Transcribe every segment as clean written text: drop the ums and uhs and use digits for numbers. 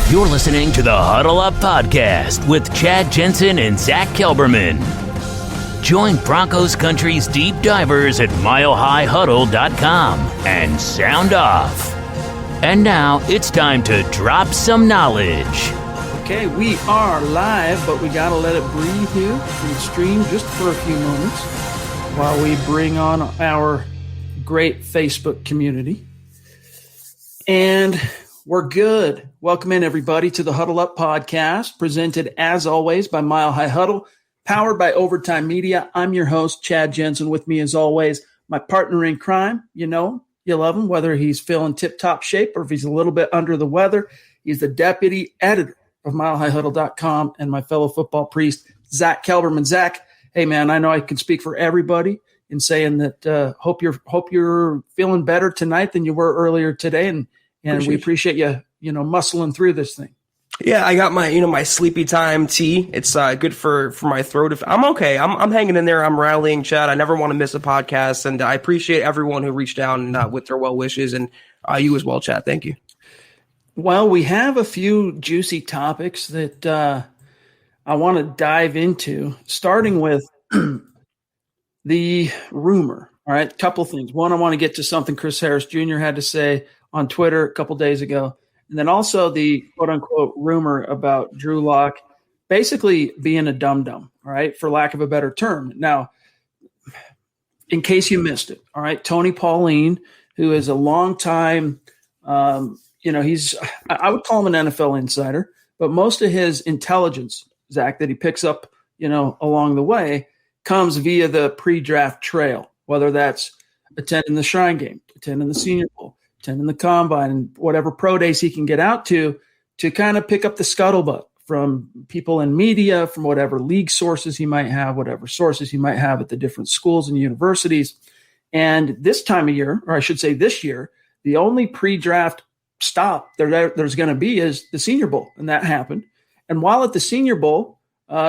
You're listening to the Huddle Up Podcast with Chad Jensen and Zack Kelberman. Join Broncos Country's deep divers at milehighhuddle.com and sound off. And now it's time to drop some knowledge. Okay, we are live, but we got to let it breathe here in the stream just for a few moments while we bring on our great Facebook community. And we're good. Welcome in, everybody, to the Huddle Up Podcast, presented, as always, by Mile High Huddle, powered by Overtime Media. I'm your host, Chad Jensen. With me, as always, my partner in crime. You know, you love him, whether he's feeling tip-top shape or if he's a little bit under the weather. He's the deputy editor of milehighhuddle.com and my fellow football priest, Zack Kelberman. Zack, hey, man, I know I can speak for everybody in saying that hope you're feeling better tonight than you were earlier today, and we appreciate you muscling through this thing. Yeah, I got my sleepy time tea. It's good for my throat. I'm okay. I'm hanging in there. I'm rallying, Chad. I never want to miss a podcast, and I appreciate everyone who reached out and with their well wishes, and you as well, Chad. Thank you. Well, we have a few juicy topics that I want to dive into, starting with the rumor. All right, couple things. One, I want to get to something Chris Harris Jr. had to say on Twitter a couple days ago. And then also the quote-unquote rumor about Drew Lock basically being a dum-dum, all right, for lack of a better term. Now, in case you missed it, all right, Tony Pauline, who is a long-time, I would call him an NFL insider, but most of his intelligence, Zach, that he picks up, along the way comes via the pre-draft trail, whether that's attending the Shrine Game, attending the Senior Bowl, attending the Combine, and whatever pro days he can get out to kind of pick up the scuttlebutt from people in media, from whatever league sources he might have, whatever sources he might have at the different schools and universities. And this time of year, or I should say this year, the only pre-draft stop there's going to be is the Senior Bowl, and that happened. And while at the Senior Bowl,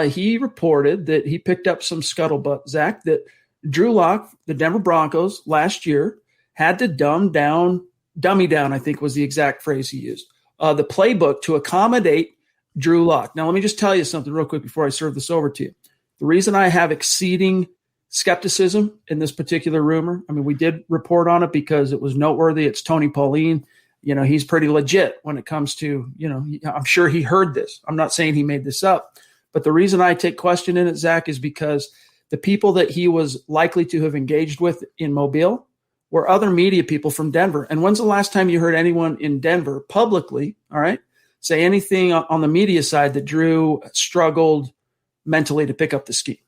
he reported that he picked up some scuttlebutt, Zach, that Drew Lock, the Denver Broncos, last year had to dummy down, I think was the exact phrase he used, the playbook to accommodate Drew Lock. Now, let me just tell you something real quick before I serve this over to you. The reason I have exceeding skepticism in this particular rumor, I mean, we did report on it because it was noteworthy. It's Tony Pauline. He's pretty legit when it comes to, I'm sure he heard this. I'm not saying he made this up. But the reason I take question in it, Zach, is because the people that he was likely to have engaged with in Mobile were other media people from Denver. And when's the last time you heard anyone in Denver publicly, all right, say anything on the media side that Drew struggled mentally to pick up the ski?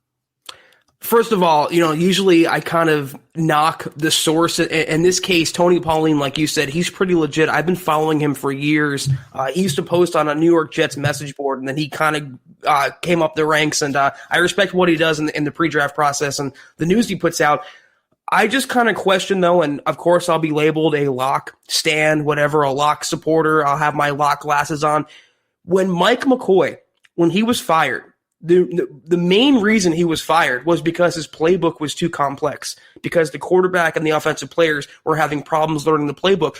First of all, usually I kind of knock the source. In this case, Tony Pauline, like you said, he's pretty legit. I've been following him for years. He used to post on a New York Jets message board, and then he kind of came up the ranks. And I respect what he does in the pre-draft process and the news he puts out. I just kind of question, though, and of course I'll be labeled a Lock stan, whatever, a Lock supporter. I'll have my Lock glasses on. When Mike McCoy, when he was fired, the main reason he was fired was because his playbook was too complex, because the quarterback and the offensive players were having problems learning the playbook.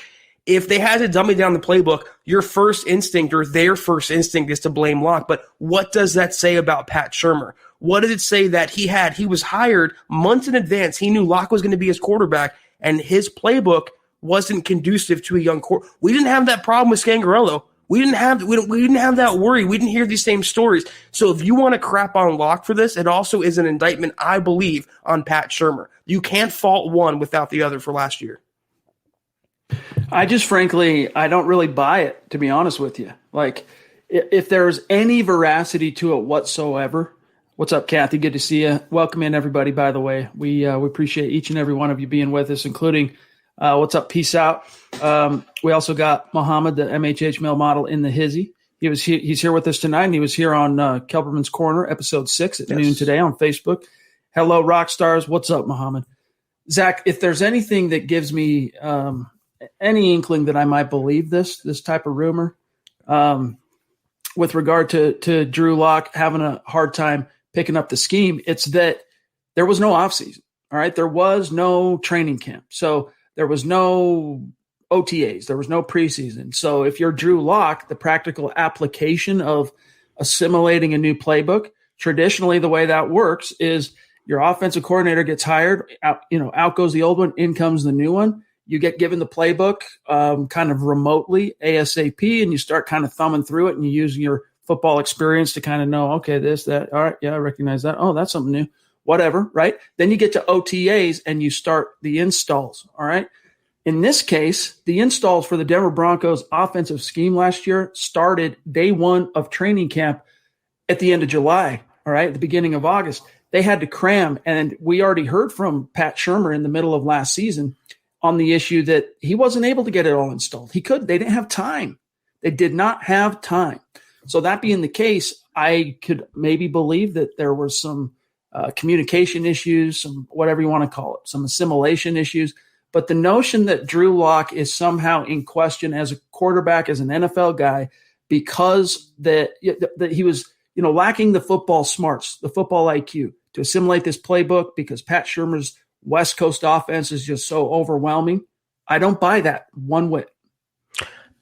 If they had to dummy down the playbook, your first instinct or their first instinct is to blame Lock. But what does that say about Pat Shurmur? What did it say that he was hired months in advance? He knew Lock was going to be his quarterback, and his playbook wasn't conducive to a young quarterback. We didn't have that problem with Scangarello. We didn't have that worry. We didn't hear these same stories. So if you want to crap on Lock for this, it also is an indictment, I believe, on Pat Shurmur. You can't fault one without the other for last year. I just frankly, I don't really buy it, to be honest with you. Like, if there's any veracity to it whatsoever. What's up, Kathy? Good to see you. Welcome in, everybody, by the way. We appreciate each and every one of you being with us, including what's up, peace out. We also got Muhammad, the MHH male model, in the hizzy. He's here with us tonight, and he was here on Kelberman's Corner, episode 6 at noon today on Facebook. Hello, rock stars. What's up, Muhammad? Zach, if there's anything that gives me any inkling that I might believe this type of rumor with regard to Drew Lock having a hard time picking up the scheme, it's that there was no offseason. All right. There was no training camp. So there was no OTAs. There was no preseason. So if you're Drew Lock, the practical application of assimilating a new playbook, traditionally the way that works is your offensive coordinator gets hired, out goes the old one, in comes the new one. You get given the playbook kind of remotely, ASAP, and you start kind of thumbing through it and you use your football experience to kind of know, okay, this, that, all right, yeah, I recognize that. Oh, that's something new, whatever, right? Then you get to OTAs and you start the installs, all right? In this case, the installs for the Denver Broncos offensive scheme last year started day one of training camp at the end of July, all right, at the beginning of August. They had to cram, and we already heard from Pat Shurmur in the middle of last season on the issue that he wasn't able to get it all installed. They didn't have time. They did not have time. So that being the case, I could maybe believe that there were some communication issues, some whatever you want to call it, some assimilation issues. But the notion that Drew Lock is somehow in question as a quarterback, as an NFL guy, because that he was, lacking the football smarts, the football IQ to assimilate this playbook because Pat Shurmur's West Coast offense is just so overwhelming. I don't buy that one whit.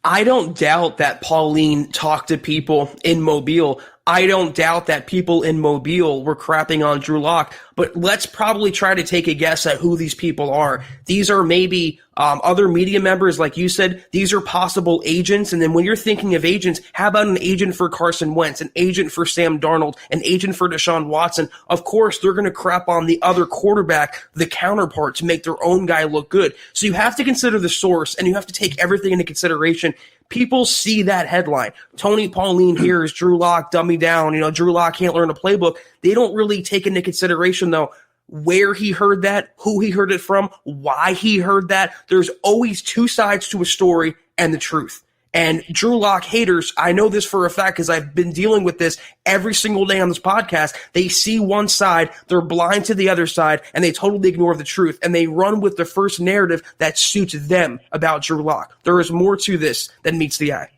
I don't doubt that Pauline talked to people in Mobile. I don't doubt that people in Mobile were crapping on Drew Lock, but let's probably try to take a guess at who these people are. These are maybe other media members, like you said. These are possible agents. And then when you're thinking of agents, how about an agent for Carson Wentz, an agent for Sam Darnold, an agent for Deshaun Watson? Of course, they're going to crap on the other quarterback, the counterpart, to make their own guy look good. So you have to consider the source, and you have to take everything into consideration. People see that headline. Tony Pauline hears Drew Lock dummy down. Drew Lock can't learn a playbook. They don't really take into consideration, though, where he heard that, who he heard it from, why he heard that. There's always two sides to a story and the truth. And Drew Lock haters, I know this for a fact because I've been dealing with this every single day on this podcast. They see one side, they're blind to the other side, and they totally ignore the truth. And they run with the first narrative that suits them about Drew Lock. There is more to this than meets the eye.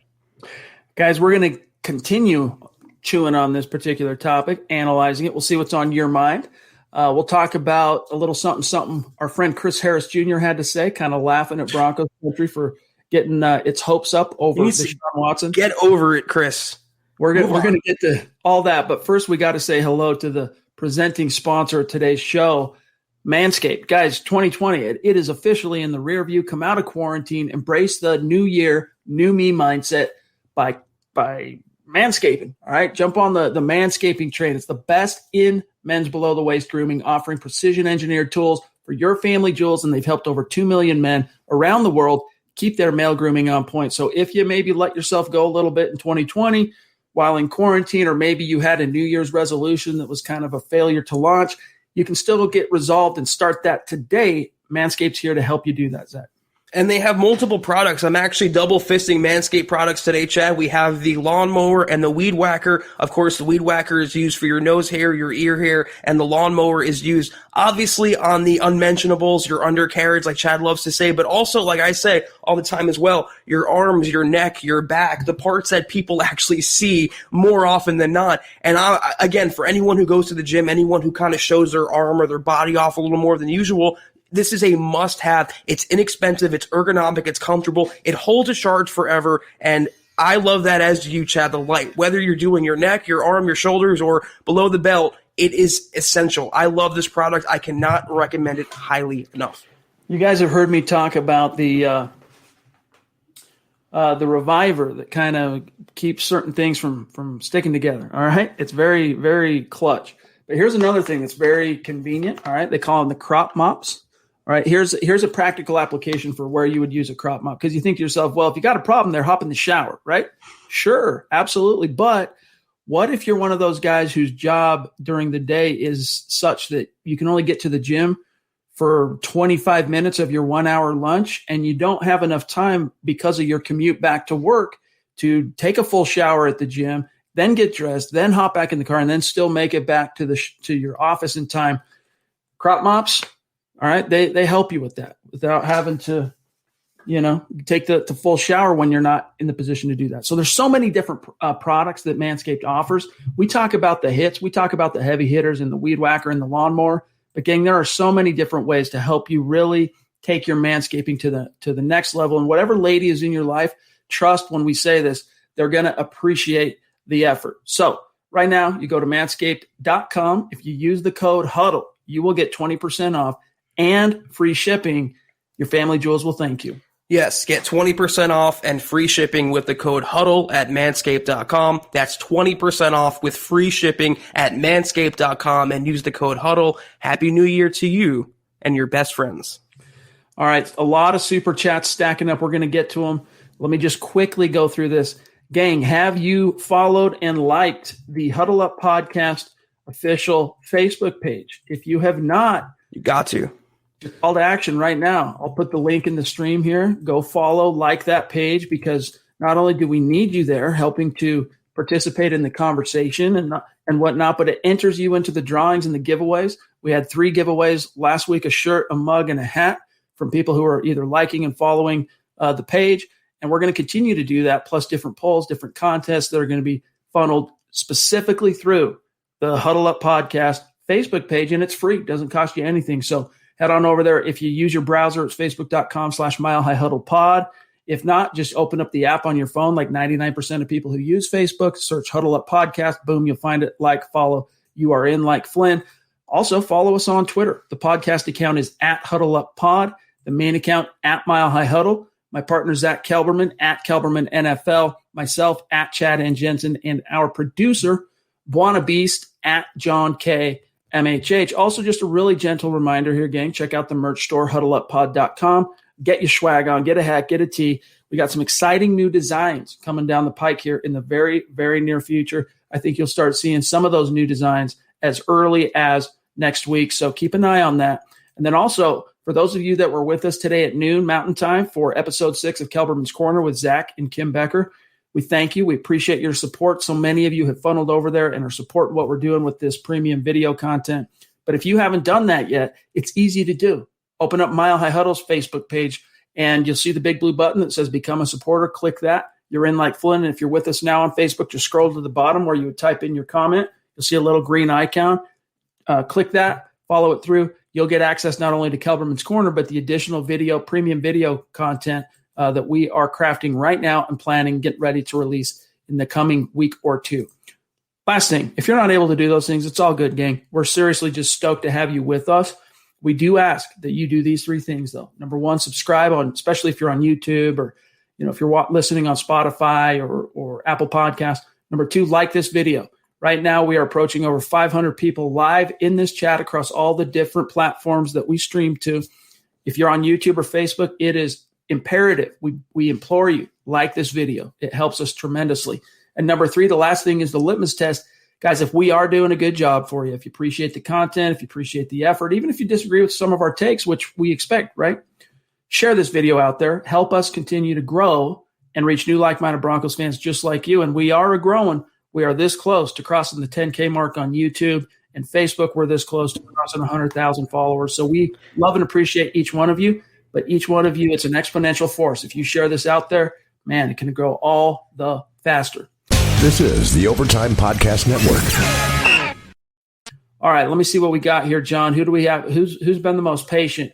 Guys, we're going to continue chewing on this particular topic, analyzing it. We'll see what's on your mind. We'll talk about a little something our friend Chris Harris Jr. had to say, kind of laughing at Broncos country for getting its hopes up over Deshaun Watson. Get over it, Chris. We're gonna get to all that, but first we got to say hello to the presenting sponsor of today's show, Manscaped. Guys, 2020, it is officially in the rear view. Come out of quarantine, embrace the new year, new me mindset by manscaping. All right, jump on the manscaping train. It's the best in men's below the waist grooming, offering precision engineered tools for your family jewels, and they've helped over 2 million men around the world keep their male grooming on point. So if you maybe let yourself go a little bit in 2020 while in quarantine, or maybe you had a New Year's resolution that was kind of a failure to launch, you can still get resolved and start that today. Manscaped's here to help you do that, Zach. And they have multiple products. I'm actually double fisting Manscaped products today, Chad. We have the lawnmower and the weed whacker. Of course, the weed whacker is used for your nose hair, your ear hair, and the lawnmower is used obviously on the unmentionables, your undercarriage, like Chad loves to say, but also, like I say all the time as well, your arms, your neck, your back, the parts that people actually see more often than not. And again, for anyone who goes to the gym, anyone who kind of shows their arm or their body off a little more than usual, this is a must-have. It's inexpensive. It's ergonomic. It's comfortable. It holds a charge forever. And I love that, as do you, Chad, the light. Whether you're doing your neck, your arm, your shoulders, or below the belt, it is essential. I love this product. I cannot recommend it highly enough. You guys have heard me talk about the reviver that kind of keeps certain things from sticking together. All right. It's very, very clutch. But here's another thing that's very convenient. All right. They call them the crop mops. All right, here's a practical application for where you would use a crop mop, because you think to yourself, well, if you got a problem there, hop in the shower, right? Sure, absolutely. But what if you're one of those guys whose job during the day is such that you can only get to the gym for 25 minutes of your 1 hour lunch, and you don't have enough time because of your commute back to work to take a full shower at the gym, then get dressed, then hop back in the car, and then still make it back to your office in time? Crop mops. All right, they help you with that without having to, take the full shower when you're not in the position to do that. So there's so many different products that Manscaped offers. We talk about the hits, we talk about the heavy hitters and the weed whacker and the lawnmower. But gang, there are so many different ways to help you really take your manscaping to the next level. And whatever lady is in your life, trust when we say this, they're going to appreciate the effort. So right now, you go to manscaped.com. If you use the code HUDDLE, you will get 20% off and free shipping. Your family jewels will thank you. Yes, get 20% off and free shipping with the code HUDDLE at manscaped.com. That's 20% off with free shipping at manscaped.com and use the code HUDDLE. Happy New Year to you and your best friends. All right, a lot of super chats stacking up. We're going to get to them. Let me just quickly go through this. Gang, have you followed and liked the Huddle Up Podcast official Facebook page? If you have not, you got to. Call to action right now. I'll put the link in the stream here. Go follow, like that page, because not only do we need you there helping to participate in the conversation and whatnot, but it enters you into the drawings and the giveaways. We had 3 giveaways last week, a shirt, a mug, and a hat from people who are either liking and following the page. And we're going to continue to do that, plus different polls, different contests that are going to be funneled specifically through the Huddle Up Podcast Facebook page, and it's free. It doesn't cost you anything. So head on over there. If you use your browser, it's facebook.com/milehighhuddlepod. If not, just open up the app on your phone. Like 99% of people who use Facebook, search Huddle Up Podcast. Boom, you'll find it. Like, follow. You are in like Flynn. Also, follow us on Twitter. The podcast account is @HuddleUpPod. The main account @MileHighHuddle. My partner, Zack Kelberman, @KelbermanNFL. Myself, @Chad and Jensen. And our producer, Buona Beast, @JohnKMHH. Also, just a really gentle reminder here, gang. Check out the merch store, huddleuppod.com. Get your swag on. Get a hat. Get a tee. We got some exciting new designs coming down the pike here in the very, very near future. I think you'll start seeing some of those new designs as early as next week. So keep an eye on that. And then also, for those of you that were with us today at noon Mountain Time for episode 6 of Kelberman's Corner with Zach and Kim Becker, we thank you. We appreciate your support. So many of you have funneled over there and are supporting what we're doing with this premium video content. But if you haven't done that yet, it's easy to do. Open up Mile High Huddle's Facebook page, and you'll see the big blue button that says Become a Supporter. Click that. You're in like Flynn. And if you're with us now on Facebook, just scroll to the bottom where you would type in your comment. You'll see a little green icon. Click that. Follow it through. You'll get access not only to Kelberman's Corner, but the additional video, premium video content that we are crafting right now and planning, get ready to release in the coming week or two. Last thing, if you're not able to do those things, it's all good, gang. We're seriously just stoked to have you with us. We do ask that you do these 3 things, though. Number 1, subscribe on, especially if you're on YouTube or if you're listening on Spotify or Apple Podcasts. Number 2, like this video. Right now, we are approaching over 500 people live in this chat across all the different platforms that we stream to. If you're on YouTube or Facebook, it is imperative. We implore you, like this video. It helps us tremendously. And number 3, the last thing is the litmus test. Guys, if we are doing a good job for you, if you appreciate the content, if you appreciate the effort, even if you disagree with some of our takes, which we expect, right? Share this video out there. Help us continue to grow and reach new like-minded Broncos fans just like you. And we are growing. We are this close to crossing the 10K mark on YouTube and Facebook. We're this close to crossing 100,000 followers. So we love and appreciate each one of you. But each one of you, it's an exponential force. If you share this out there, man, it can grow all the faster. This is the Overtime Podcast Network. All right, let me see what we got here, John. Who do we have? Who's been the most patient?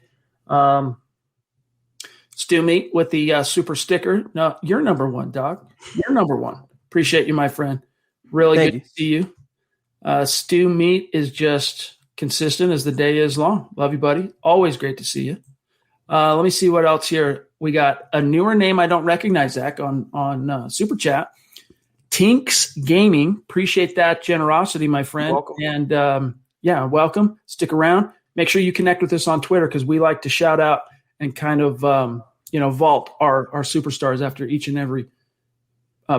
Stu Meat with the super sticker. No, you're number 1, dog. You're number 1. Appreciate you, my friend. Really Thank good to see you. Stu Meat is just consistent as the day is long. Love you, buddy. Always great to see you. Let me see what else here. We got a newer name I don't recognize, Zach, on Super Chat. Tinks Gaming. Appreciate that generosity, my friend. Welcome. And welcome. Stick around. Make sure you connect with us on Twitter because we like to shout out and kind of vault our superstars after each and every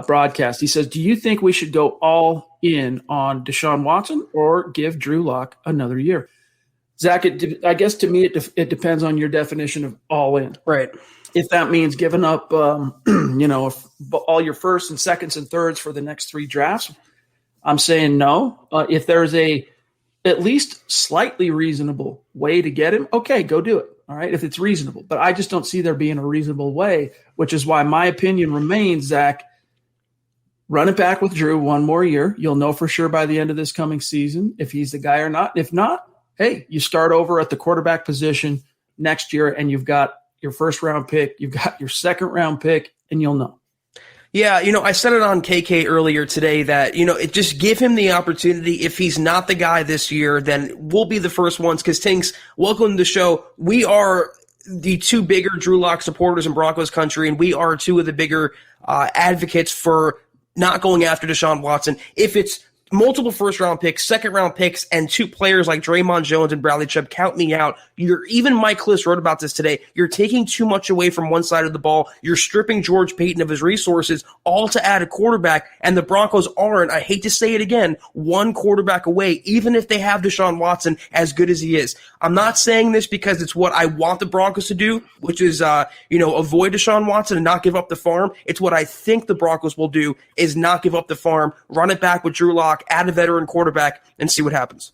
broadcast. He says, do you think we should go all in on Deshaun Watson or give Drew Lock another year? Zach, I guess to me it depends on your definition of all in. Right. If that means giving up, all your firsts and seconds and thirds for the next 3 drafts, I'm saying no. If there's a at least slightly reasonable way to get him, okay, go do it. All right, if it's reasonable. But I just don't see there being a reasonable way, which is why my opinion remains, Zach, run it back with Drew 1 more year. You'll know for sure by the end of this coming season if he's the guy or not. If not, hey, you start over at the quarterback position next year, and you've got your first round pick, you've got your second round pick, and you'll know. Yeah, I said it on KK earlier today that, just give him the opportunity. If he's not the guy this year, then we'll be the first ones. Because Tinks, welcome to the show. We are the two bigger Drew Lock supporters in Broncos country, and we are two of the bigger advocates for not going after Deshaun Watson. If it's multiple first-round picks, second-round picks, and two players like Draymond Jones and Bradley Chubb, count me out. Even Mike Kliss wrote about this today. You're taking too much away from one side of the ball. You're stripping George Paton of his resources, all to add a quarterback, and the Broncos aren't, I hate to say it again, one quarterback away, even if they have Deshaun Watson as good as he is. I'm not saying this because it's what I want the Broncos to do, which is, avoid Deshaun Watson and not give up the farm. It's what I think the Broncos will do, is not give up the farm, run it back with Drew Lock, add a veteran quarterback, and see what happens.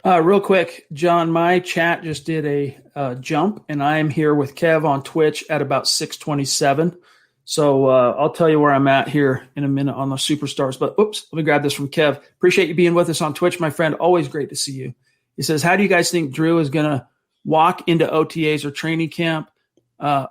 Real quick, John, my chat just did a jump, and I am here with Kev on Twitch at about 6:27. So I'll tell you where I'm at here in a minute on the superstars. But let me grab this from Kev. Appreciate you being with us on Twitch, my friend. Always great to see you. He says, how do you guys think Drew is going to walk into OTAs or training camp? How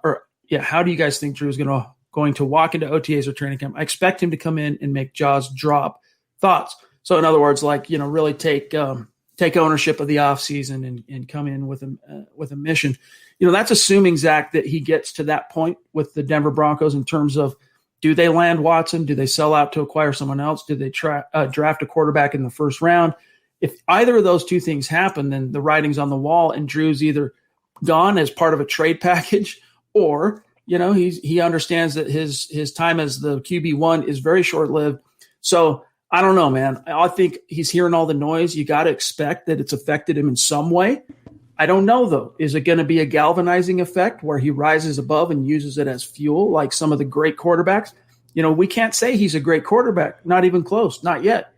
do you guys think Drew is going to walk into OTAs or training camp? I expect him to come in and make jaws drop. Thoughts? So in other words, really take ownership of the offseason and come in with a mission. That's assuming, Zach, that he gets to that point with the Denver Broncos in terms of, do they land Watson? Do they sell out to acquire someone else? Do they draft a quarterback in the first round? If either of those two things happen, then the writing's on the wall, and Drew's either gone as part of a trade package, or he understands that his time as the QB1 is very short-lived. So I don't know, man. I think he's hearing all the noise. You got to expect that it's affected him in some way. I don't know, though. Is it going to be a galvanizing effect where he rises above and uses it as fuel like some of the great quarterbacks? We can't say he's a great quarterback. Not even close. Not yet.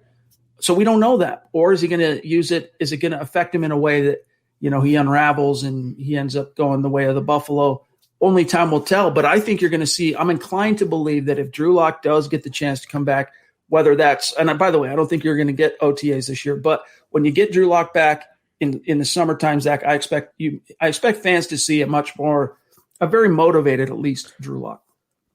So we don't know that. Or is he going to use it? Is it going to affect him in a way that, he unravels and he ends up going the way of the Buffalo? Only time will tell. But I think you're going to see – I'm inclined to believe that if Drew Lock does get the chance to come back, whether that's – and by the way, I don't think you're going to get OTAs this year. But when you get Drew Lock back in the summertime, Zach, I expect fans to see a very motivated, at least, Drew Lock.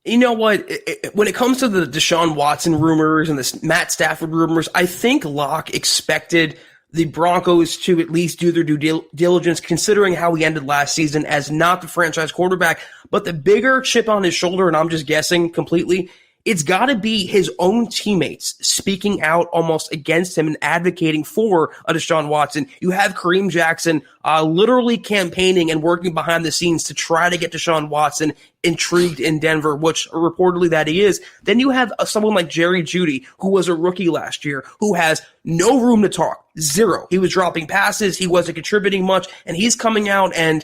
You know what? When it comes to the Deshaun Watson rumors and the Matt Stafford rumors, I think Locke expected the Broncos to at least do their due diligence, considering how he ended last season as not the franchise quarterback. But the bigger chip on his shoulder, and I'm just guessing completely, it's got to be his own teammates speaking out almost against him and advocating for a Deshaun Watson. You have Kareem Jackson literally campaigning and working behind the scenes to try to get Deshaun Watson intrigued in Denver, which reportedly that he is. Then you have someone like Jerry Jeudy, who was a rookie last year, who has no room to talk, zero. He was dropping passes, he wasn't contributing much, and he's coming out and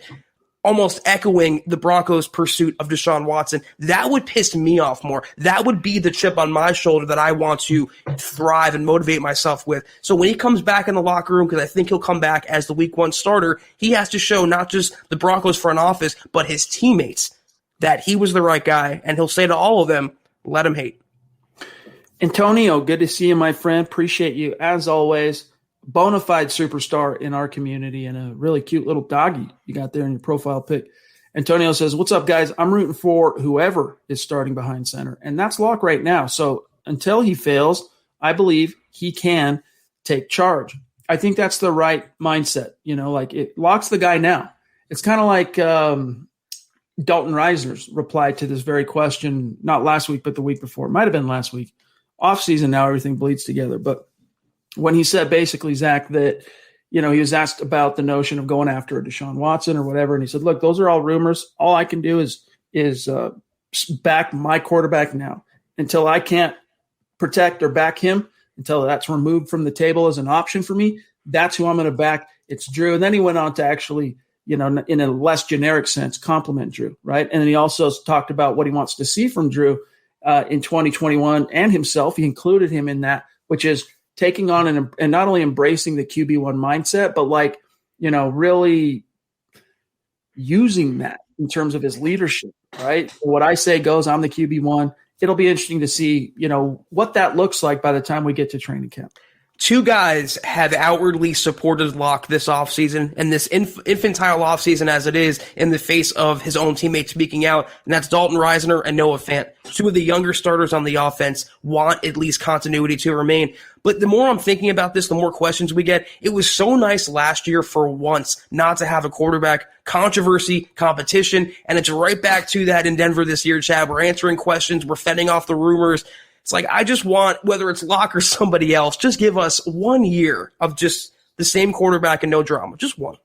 almost echoing the Broncos' pursuit of Deshaun Watson. That would piss me off more. That would be the chip on my shoulder that I want to thrive and motivate myself with. So when he comes back in the locker room, because I think he'll come back as the week one starter, he has to show not just the Broncos front office, but his teammates that he was the right guy. And he'll say to all of them, let him hate. Antonio, good to see you, my friend. Appreciate you, as always. Bona fide superstar in our community and a really cute little doggy you got there in your profile pic. Antonio says, what's up, guys? I'm rooting for whoever is starting behind center, and that's Locke right now. So until he fails, I believe he can take charge. I think that's the right mindset. Locke's the guy now. It's kind of like Dalton Reisner's replied to this very question, not last week, but the week before. It might have been last week. Off season now, everything bleeds together. But when he said basically, Zach, that, he was asked about the notion of going after a Deshaun Watson or whatever. And he said, look, those are all rumors. All I can do is back my quarterback now. Until I can't protect or back him, until that's removed from the table as an option for me, that's who I'm going to back. It's Drew. And then he went on to actually, in a less generic sense, compliment Drew, right? And then he also talked about what he wants to see from Drew in 2021 and himself. He included him in that, which is taking on and not only embracing the QB1 mindset, but really using that in terms of his leadership, right? What I say goes, I'm the QB1. It'll be interesting to see, what that looks like by the time we get to training camp. Two guys have outwardly supported Locke this offseason, and this infantile offseason as it is, in the face of his own teammates speaking out, and that's Dalton Risner and Noah Fant. Two of the younger starters on the offense want at least continuity to remain. But the more I'm thinking about this, the more questions we get. It was so nice last year for once not to have a quarterback controversy, competition, and it's right back to that in Denver this year, Chad. We're answering questions, we're fending off the rumors. It's like, I just want, whether it's Locke or somebody else, just give us 1 year of just the same quarterback and no drama. Just one.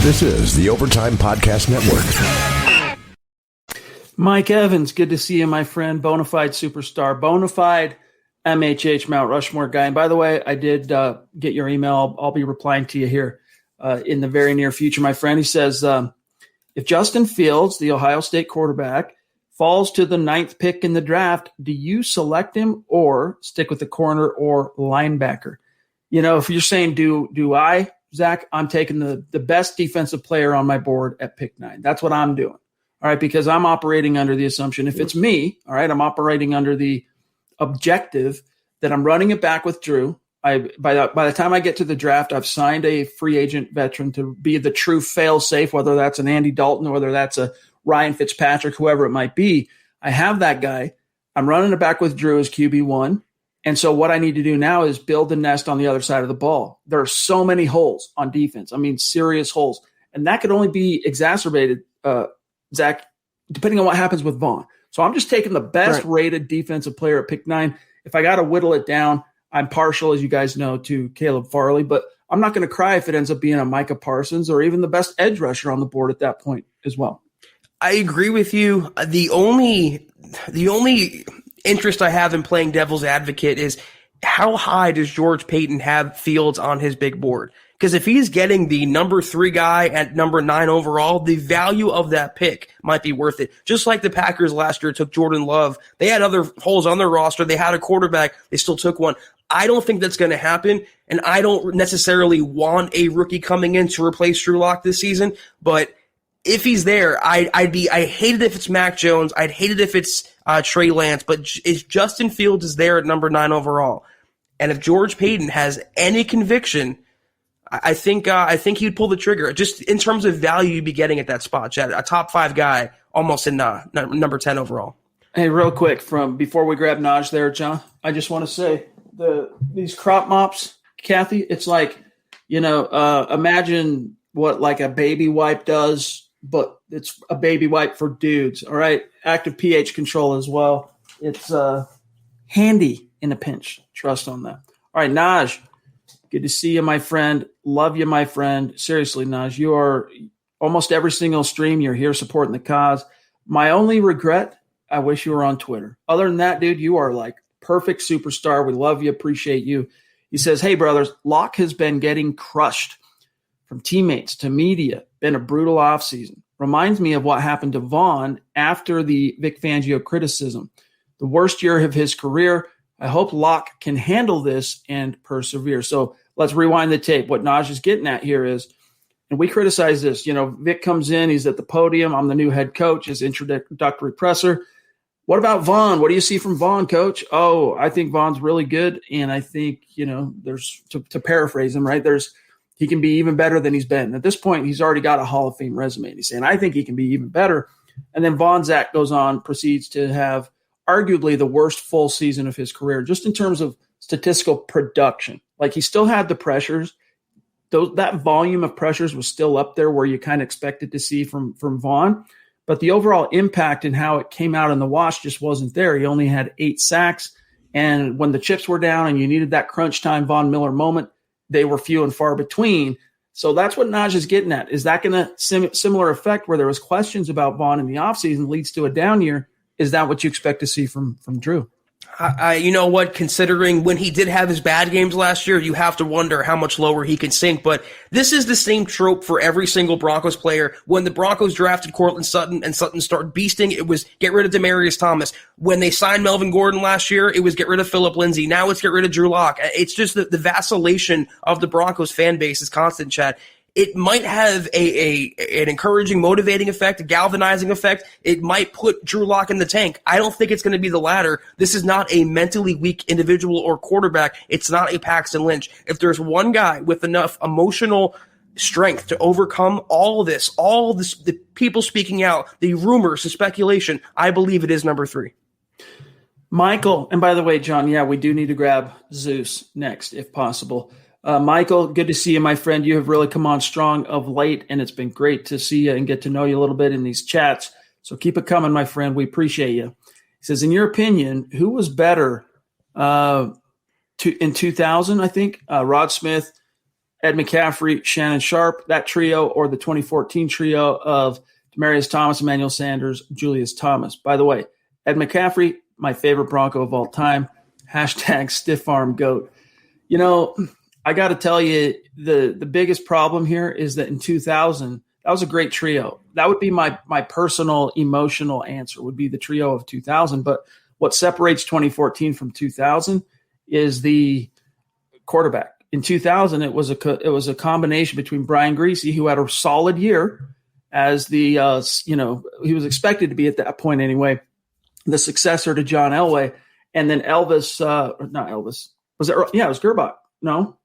This is the Overtime Podcast Network. Mike Evans, good to see you, my friend. Bonafide superstar, bonafide MHH Mount Rushmore guy. And by the way, I did get your email. I'll be replying to you here in the very near future, my friend. He says, if Justin Fields, the Ohio State quarterback, falls to the 9th pick in the draft, do you select him or stick with the corner or linebacker? You know, if you're saying, do I, Zach, I'm taking the best defensive player on my board at pick 9. That's what I'm doing. All right, because I'm operating under the assumption, if it's me, all right, I'm operating under the objective that I'm running it back with Drew. By the time I get to the draft, I've signed a free agent veteran to be the true fail-safe, whether that's an Andy Dalton or whether that's a Ryan Fitzpatrick, whoever it might be. I have that guy. I'm running it back with Drew as QB1. And so what I need to do now is build the nest on the other side of the ball. There are so many holes on defense. I mean, serious holes. And that could only be exacerbated, Zach, depending on what happens with Vaughn. So I'm just taking the best rated defensive player at pick 9. If I got to whittle it down, I'm partial, as you guys know, to Caleb Farley, but I'm not going to cry if it ends up being a Micah Parsons or even the best edge rusher on the board at that point as well. I agree with you. The only interest I have in playing devil's advocate is, how high does George Payton have Fields on his big board? Because if he's getting the number 3 guy at number 9 overall, the value of that pick might be worth it. Just like the Packers last year took Jordan Love. They had other holes on their roster. They had a quarterback. They still took one. I don't think that's going to happen, and I don't necessarily want a rookie coming in to replace Drew Lock this season, but if he's there, I hate it if it's Mac Jones. I'd hate it if it's Trey Lance. But if Justin Fields is there at number 9 overall, and if George Payton has any conviction, I think he'd pull the trigger. Just in terms of value you'd be getting at that spot, Chad, a top 5 guy, almost in number 10 overall. Hey, real quick, before we grab Naj there, John, I just want to say these crop mops, Kathy, it's like, imagine what like a baby wipe does, but it's a baby wipe for dudes. All right. Active pH control as well. It's handy in a pinch. Trust on that. All right, Naj, good to see you, my friend. Love you, my friend. Seriously, Naj, you are almost every single stream. You're here supporting the cause. My only regret, I wish you were on Twitter. Other than that, dude, you are like perfect superstar. We love you. Appreciate you. He says, hey, brothers, Locke has been getting crushed from teammates to media. Been a brutal offseason. Reminds me of what happened to Vaughn after the Vic Fangio criticism. The worst year of his career. I hope Locke can handle this and persevere. So let's rewind the tape. What Naj is getting at here is, and we criticize this, Vic comes in, he's at the podium. I'm the new head coach, his introductory presser. What about Vaughn? What do you see from Vaughn, coach? Oh, I think Vaughn's really good. And I think, there's, to paraphrase him, right, he can be even better than he's been. At this point, he's already got a Hall of Fame resume. And he's saying, I think he can be even better. And then Vaughn Zach proceeds to have arguably the worst full season of his career, just in terms of statistical production. Like, he still had the pressures. That volume of pressures was still up there where you kind of expected to see from Vaughn. But the overall impact and how it came out in the wash just wasn't there. He only had 8 sacks. And when the chips were down and you needed that crunch time Von Miller moment, they were few and far between. So that's what Naj is getting at. Is that going to similar effect where there was questions about Vaughn in the offseason leads to a down year? Is that what you expect to see from Drew? You know what? Considering when he did have his bad games last year, you have to wonder how much lower he can sink. But this is the same trope for every single Broncos player. When the Broncos drafted Courtland Sutton and Sutton started beasting, it was get rid of Demaryius Thomas. When they signed Melvin Gordon last year, it was get rid of Phillip Lindsay. Now it's get rid of Drew Lock. It's just the vacillation of the Broncos fan base is constant, Chad. it might have an encouraging, motivating effect, a galvanizing effect. It might put Drew Lock in the tank. I don't think it's going to be the latter. This is not a mentally weak individual or quarterback. It's not a Paxton Lynch. If there's one guy with enough emotional strength to overcome all this, the people speaking out, the rumors, the speculation, I believe it is number 3. Michael, and by the way, John, yeah, we do need to grab Zeus next if possible. Michael, good to see you, my friend. You have really come on strong of late, and it's been great to see you and get to know you a little bit in these chats. So keep it coming, my friend. We appreciate you. He says, in your opinion, who was better in 2000, I think, Rod Smith, Ed McCaffrey, Shannon Sharp, that trio, or the 2014 trio of Demaryius Thomas, Emmanuel Sanders, Julius Thomas? By the way, Ed McCaffrey, my favorite Bronco of all time, #, stiff arm GOAT. You know, I got to tell you, the biggest problem here is that in 2000, that was a great trio. That would be my personal emotional answer, would be the trio of 2000. But what separates 2014 from 2000 is the quarterback. In 2000, it was a combination between Brian Griese, who had a solid year as the he was expected to be at that point anyway, the successor to John Elway, and then Elvis, not Elvis, was it? Yeah, it was Gerbach. No,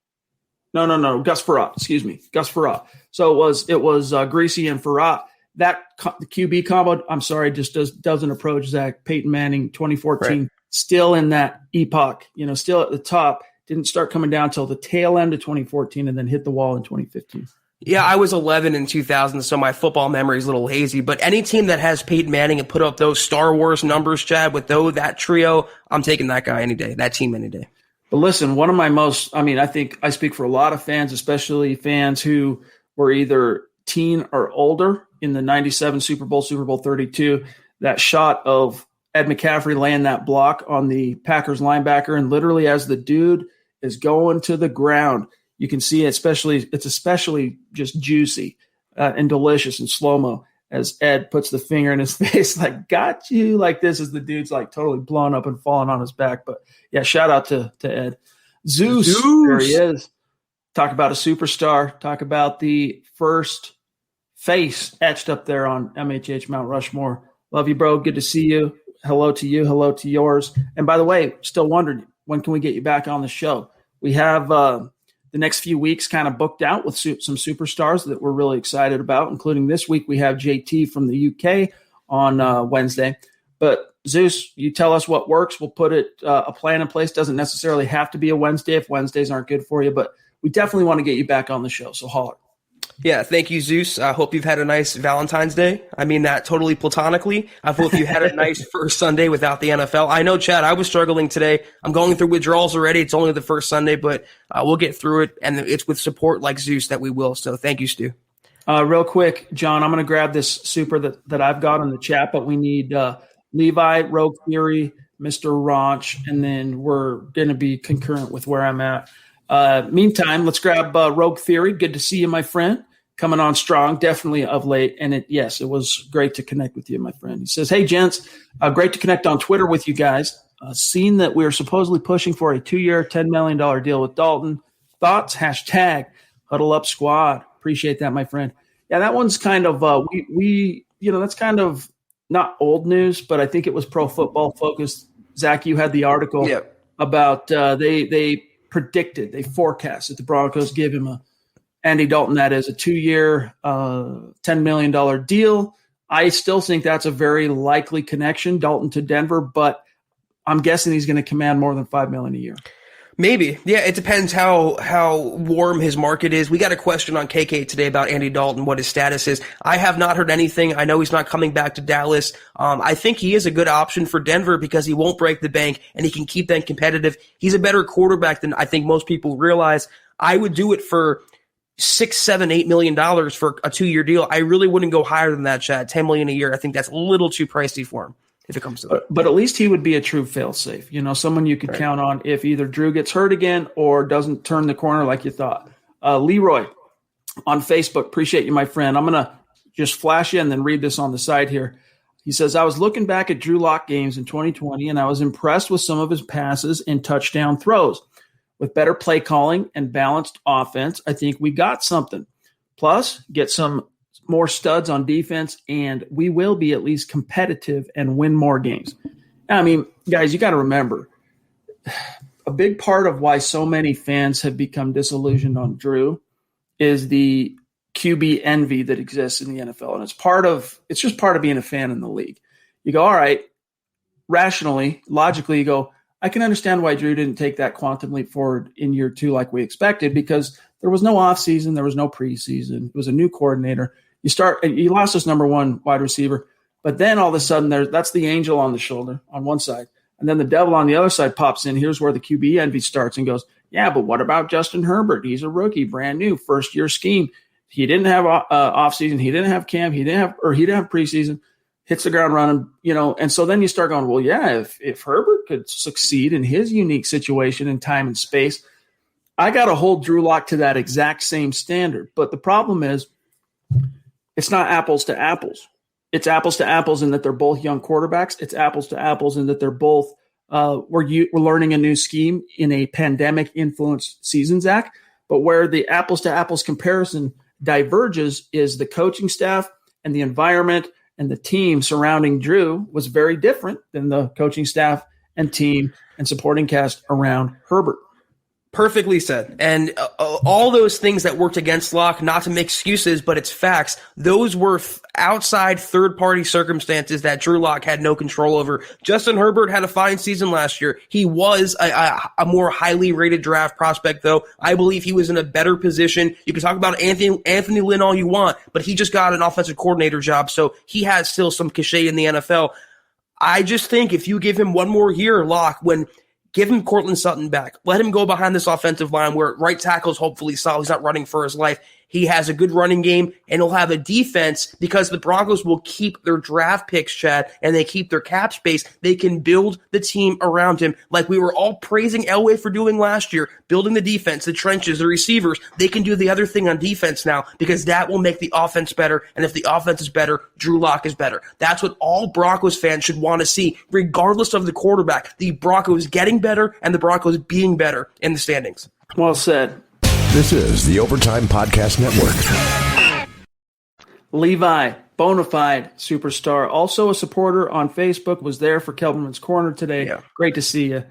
Gus Frerotte. Excuse me, Gus Frerotte. So it was Griese and Frerotte. That the QB combo, I'm sorry, just doesn't approach Zach. Peyton Manning, 2014, right. Still in that epoch, still at the top. Didn't start coming down until the tail end of 2014 and then hit the wall in 2015. Yeah, I was 11 in 2000, so my football memory is a little hazy. But any team that has Peyton Manning and put up those Star Wars numbers, Chad, with that trio, I'm taking that guy any day, that team any day. But listen, one of my I think I speak for a lot of fans, especially fans who were either teen or older in the 97 Super Bowl 32, that shot of Ed McCaffrey laying that block on the Packers linebacker, and literally as the dude is going to the ground, you can see it's especially just juicy and delicious in slow-mo as Ed puts the finger in his face, like, got you, like this, as the dude's like totally blown up and falling on his back. But yeah, shout out to Ed. Zeus, there he is. Talk about a superstar. Talk about the first face etched up there on MHH Mount Rushmore. Love you, bro. Good to see you. Hello to you. Hello to yours. And by the way, still wondered, when can we get you back on the show? We have the next few weeks kind of booked out with some superstars that we're really excited about, including this week we have JT from the UK on Wednesday. But Zeus, you tell us what works. We'll put a plan in place. Doesn't necessarily have to be a Wednesday if Wednesdays aren't good for you, but we definitely want to get you back on the show. So holler. Yeah, thank you, Zeus. I hope you've had a nice Valentine's Day. I mean that totally platonically. I hope you had a nice first Sunday without the NFL. I know, Chad, I was struggling today. I'm going through withdrawals already. It's only the first Sunday, but we'll get through it, and it's with support like Zeus that we will. So thank you, Stu. Real quick, John, I'm going to grab this super that I've got in the chat, but we need Levi, Rogue Theory, Mr. Raunch, and then we're going to be concurrent with where I'm at. Meantime, let's grab Rogue Theory. Good to see you, my friend. Coming on strong, definitely of late. And it was great to connect with you, my friend. He says, hey, gents, great to connect on Twitter with you guys. Seen that we are supposedly pushing for a 2-year, $10 million deal with Dalton. Thoughts? # Huddle Up Squad. Appreciate that, my friend. Yeah, that one's kind of that's kind of not old news, but I think it was Pro Football Focus. Zach, you had the article about they predicted, they forecast that the Broncos give him Andy Dalton, that is a 2-year, $10 million deal. I still think that's a very likely connection, Dalton to Denver, but I'm guessing he's going to command more than $5 million a year. Maybe. Yeah, it depends how warm his market is. We got a question on KK today about Andy Dalton, what his status is. I have not heard anything. I know he's not coming back to Dallas. I think he is a good option for Denver because he won't break the bank and he can keep them competitive. He's a better quarterback than I think most people realize. I would do it for $6, $7, $8 million for a 2-year deal. I really wouldn't go higher than that, Chad. $10 million a year. I think that's a little too pricey for him if it comes to that. But at least he would be a true fail-safe. Someone you could count on if either Drew gets hurt again or doesn't turn the corner like you thought. Leroy on Facebook, appreciate you, my friend. I'm going to just flash you and then read this on the side here. He says, I was looking back at Drew Lock games in 2020, and I was impressed with some of his passes and touchdown throws. With better play calling and balanced offense, I think we got something. Plus, get some more studs on defense, and we will be at least competitive and win more games. I mean, guys, you got to remember, a big part of why so many fans have become disillusioned on Drew is the QB envy that exists in the NFL. And it's just part of being a fan in the league. You go, all right, rationally, logically, you go, I can understand why Drew didn't take that quantum leap forward in year 2 like we expected, because there was no offseason, there was no preseason. It was a new coordinator. You lost his number 1 wide receiver, but then all of a sudden that's the angel on the shoulder on one side. And then the devil on the other side pops in. Here's where the QB envy starts and goes, yeah, but what about Justin Herbert? He's a rookie, brand new, first-year scheme. He didn't have offseason. He didn't have camp. He didn't have preseason. Hits the ground running, and so then you start going, well, yeah, if Herbert could succeed in his unique situation in time and space, I got to hold Drew Lock to that exact same standard. But the problem is it's not apples to apples. It's apples to apples in that they're both young quarterbacks. It's apples to apples in that they're both we're learning a new scheme in a pandemic-influenced season, Zach. But where the apples to apples comparison diverges is the coaching staff and the environment and the team surrounding Drew was very different than the coaching staff and team and supporting cast around Herbert. Perfectly said. And all those things that worked against Locke, not to make excuses, but it's facts, those were outside third-party circumstances that Drew Lock had no control over. Justin Herbert had a fine season last year. He was a more highly rated draft prospect, though. I believe he was in a better position. You can talk about Anthony Lynn all you want, but he just got an offensive coordinator job, so he has still some cachet in the NFL. I just think if you give him one more year, Locke, give him Cortland Sutton back. Let him go behind this offensive line where right tackle is hopefully solid. He's not running for his life. He has a good running game, and he'll have a defense because the Broncos will keep their draft picks, Chad, and they keep their cap space. They can build the team around him like we were all praising Elway for doing last year, building the defense, the trenches, the receivers. They can do the other thing on defense now because that will make the offense better, and if the offense is better, Drew Lock is better. That's what all Broncos fans should want to see, regardless of the quarterback. The Broncos getting better and the Broncos being better in the standings. Well said. This is the Overtime Podcast Network. Levi, bona fide superstar, also a supporter on Facebook, was there for Kelberman's Corner today. Yeah. Great to see you.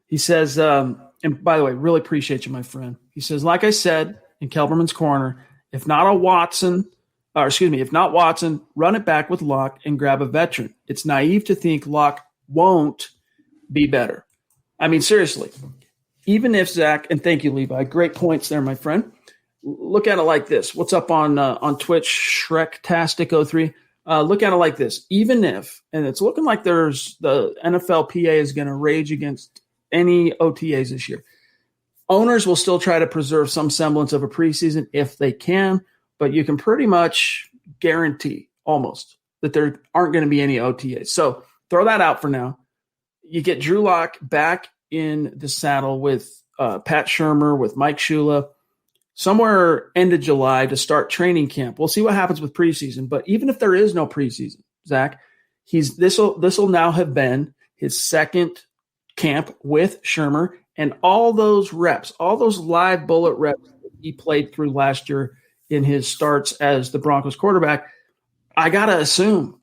He says, and by the way, really appreciate you, my friend. He says, like I said in Kelberman's Corner, if not Watson, run it back with Locke and grab a veteran. It's naive to think Locke won't be better. I mean, seriously. Even if Zach, and thank you, Levi, great points there, my friend. Look at it like this. What's up on Twitch, Shrektastic03? Look at it like this. Even if, and it's looking like there's the NFLPA is going to rage against any OTAs this year. Owners will still try to preserve some semblance of a preseason if they can, but you can pretty much guarantee almost that there aren't going to be any OTAs. So throw that out for now. You get Drew Lock back in the saddle with Pat Shurmur, with Mike Shula, somewhere end of July to start training camp. We'll see what happens with preseason. But even if there is no preseason, Zach, this will now have been his second camp with Shurmur, and all those reps, all those live bullet reps that he played through last year in his starts as the Broncos quarterback. I gotta assume.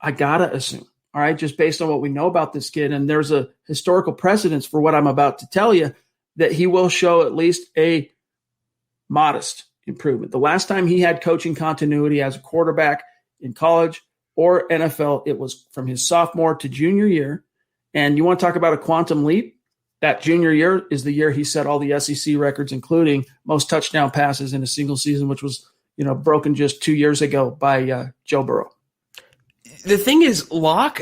All right, just based on what we know about this kid, and there's a historical precedence for what I'm about to tell you, that he will show at least a modest improvement. The last time he had coaching continuity as a quarterback in college or NFL, it was from his sophomore to junior year. And you want to talk about a quantum leap? That junior year is the year he set all the SEC records, including most touchdown passes in a single season, which was broken just 2 years ago by Joe Burrow. The thing is, Locke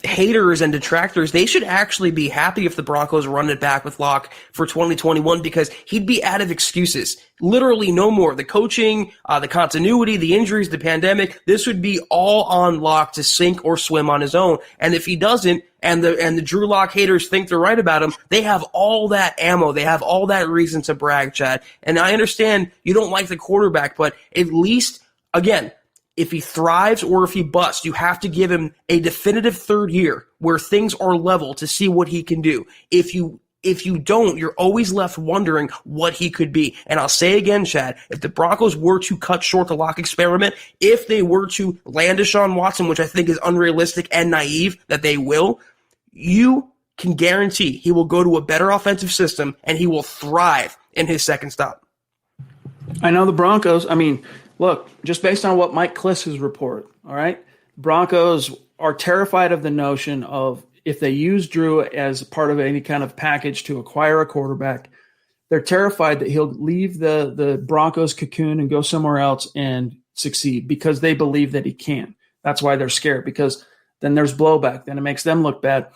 haters and detractors, they should actually be happy if the Broncos run it back with Locke for 2021 because he'd be out of excuses. Literally no more. The coaching, the continuity, the injuries, the pandemic, this would be all on Locke to sink or swim on his own. And if he doesn't, and the Drew Lock haters think they're right about him, they have all that ammo. They have all that reason to brag, Chad. And I understand you don't like the quarterback, but at least, again, if he thrives or if he busts, you have to give him a definitive third year where things are level to see what he can do. If you if you don't, you're always left wondering what he could be. And I'll say again, Chad, if the Broncos were to cut short the lock experiment, if they were to land Deshaun Watson, which I think is unrealistic and naive that they will, you can guarantee he will go to a better offensive system and he will thrive in his second stop. I know the Broncos, look, just based on what Mike Kliss has reported, all right, Broncos are terrified of the notion of if they use Drew as part of any kind of package to acquire a quarterback, they're terrified that he'll leave the Broncos cocoon and go somewhere else and succeed because they believe that he can. That's why they're scared, because then there's blowback. Then it makes them look bad.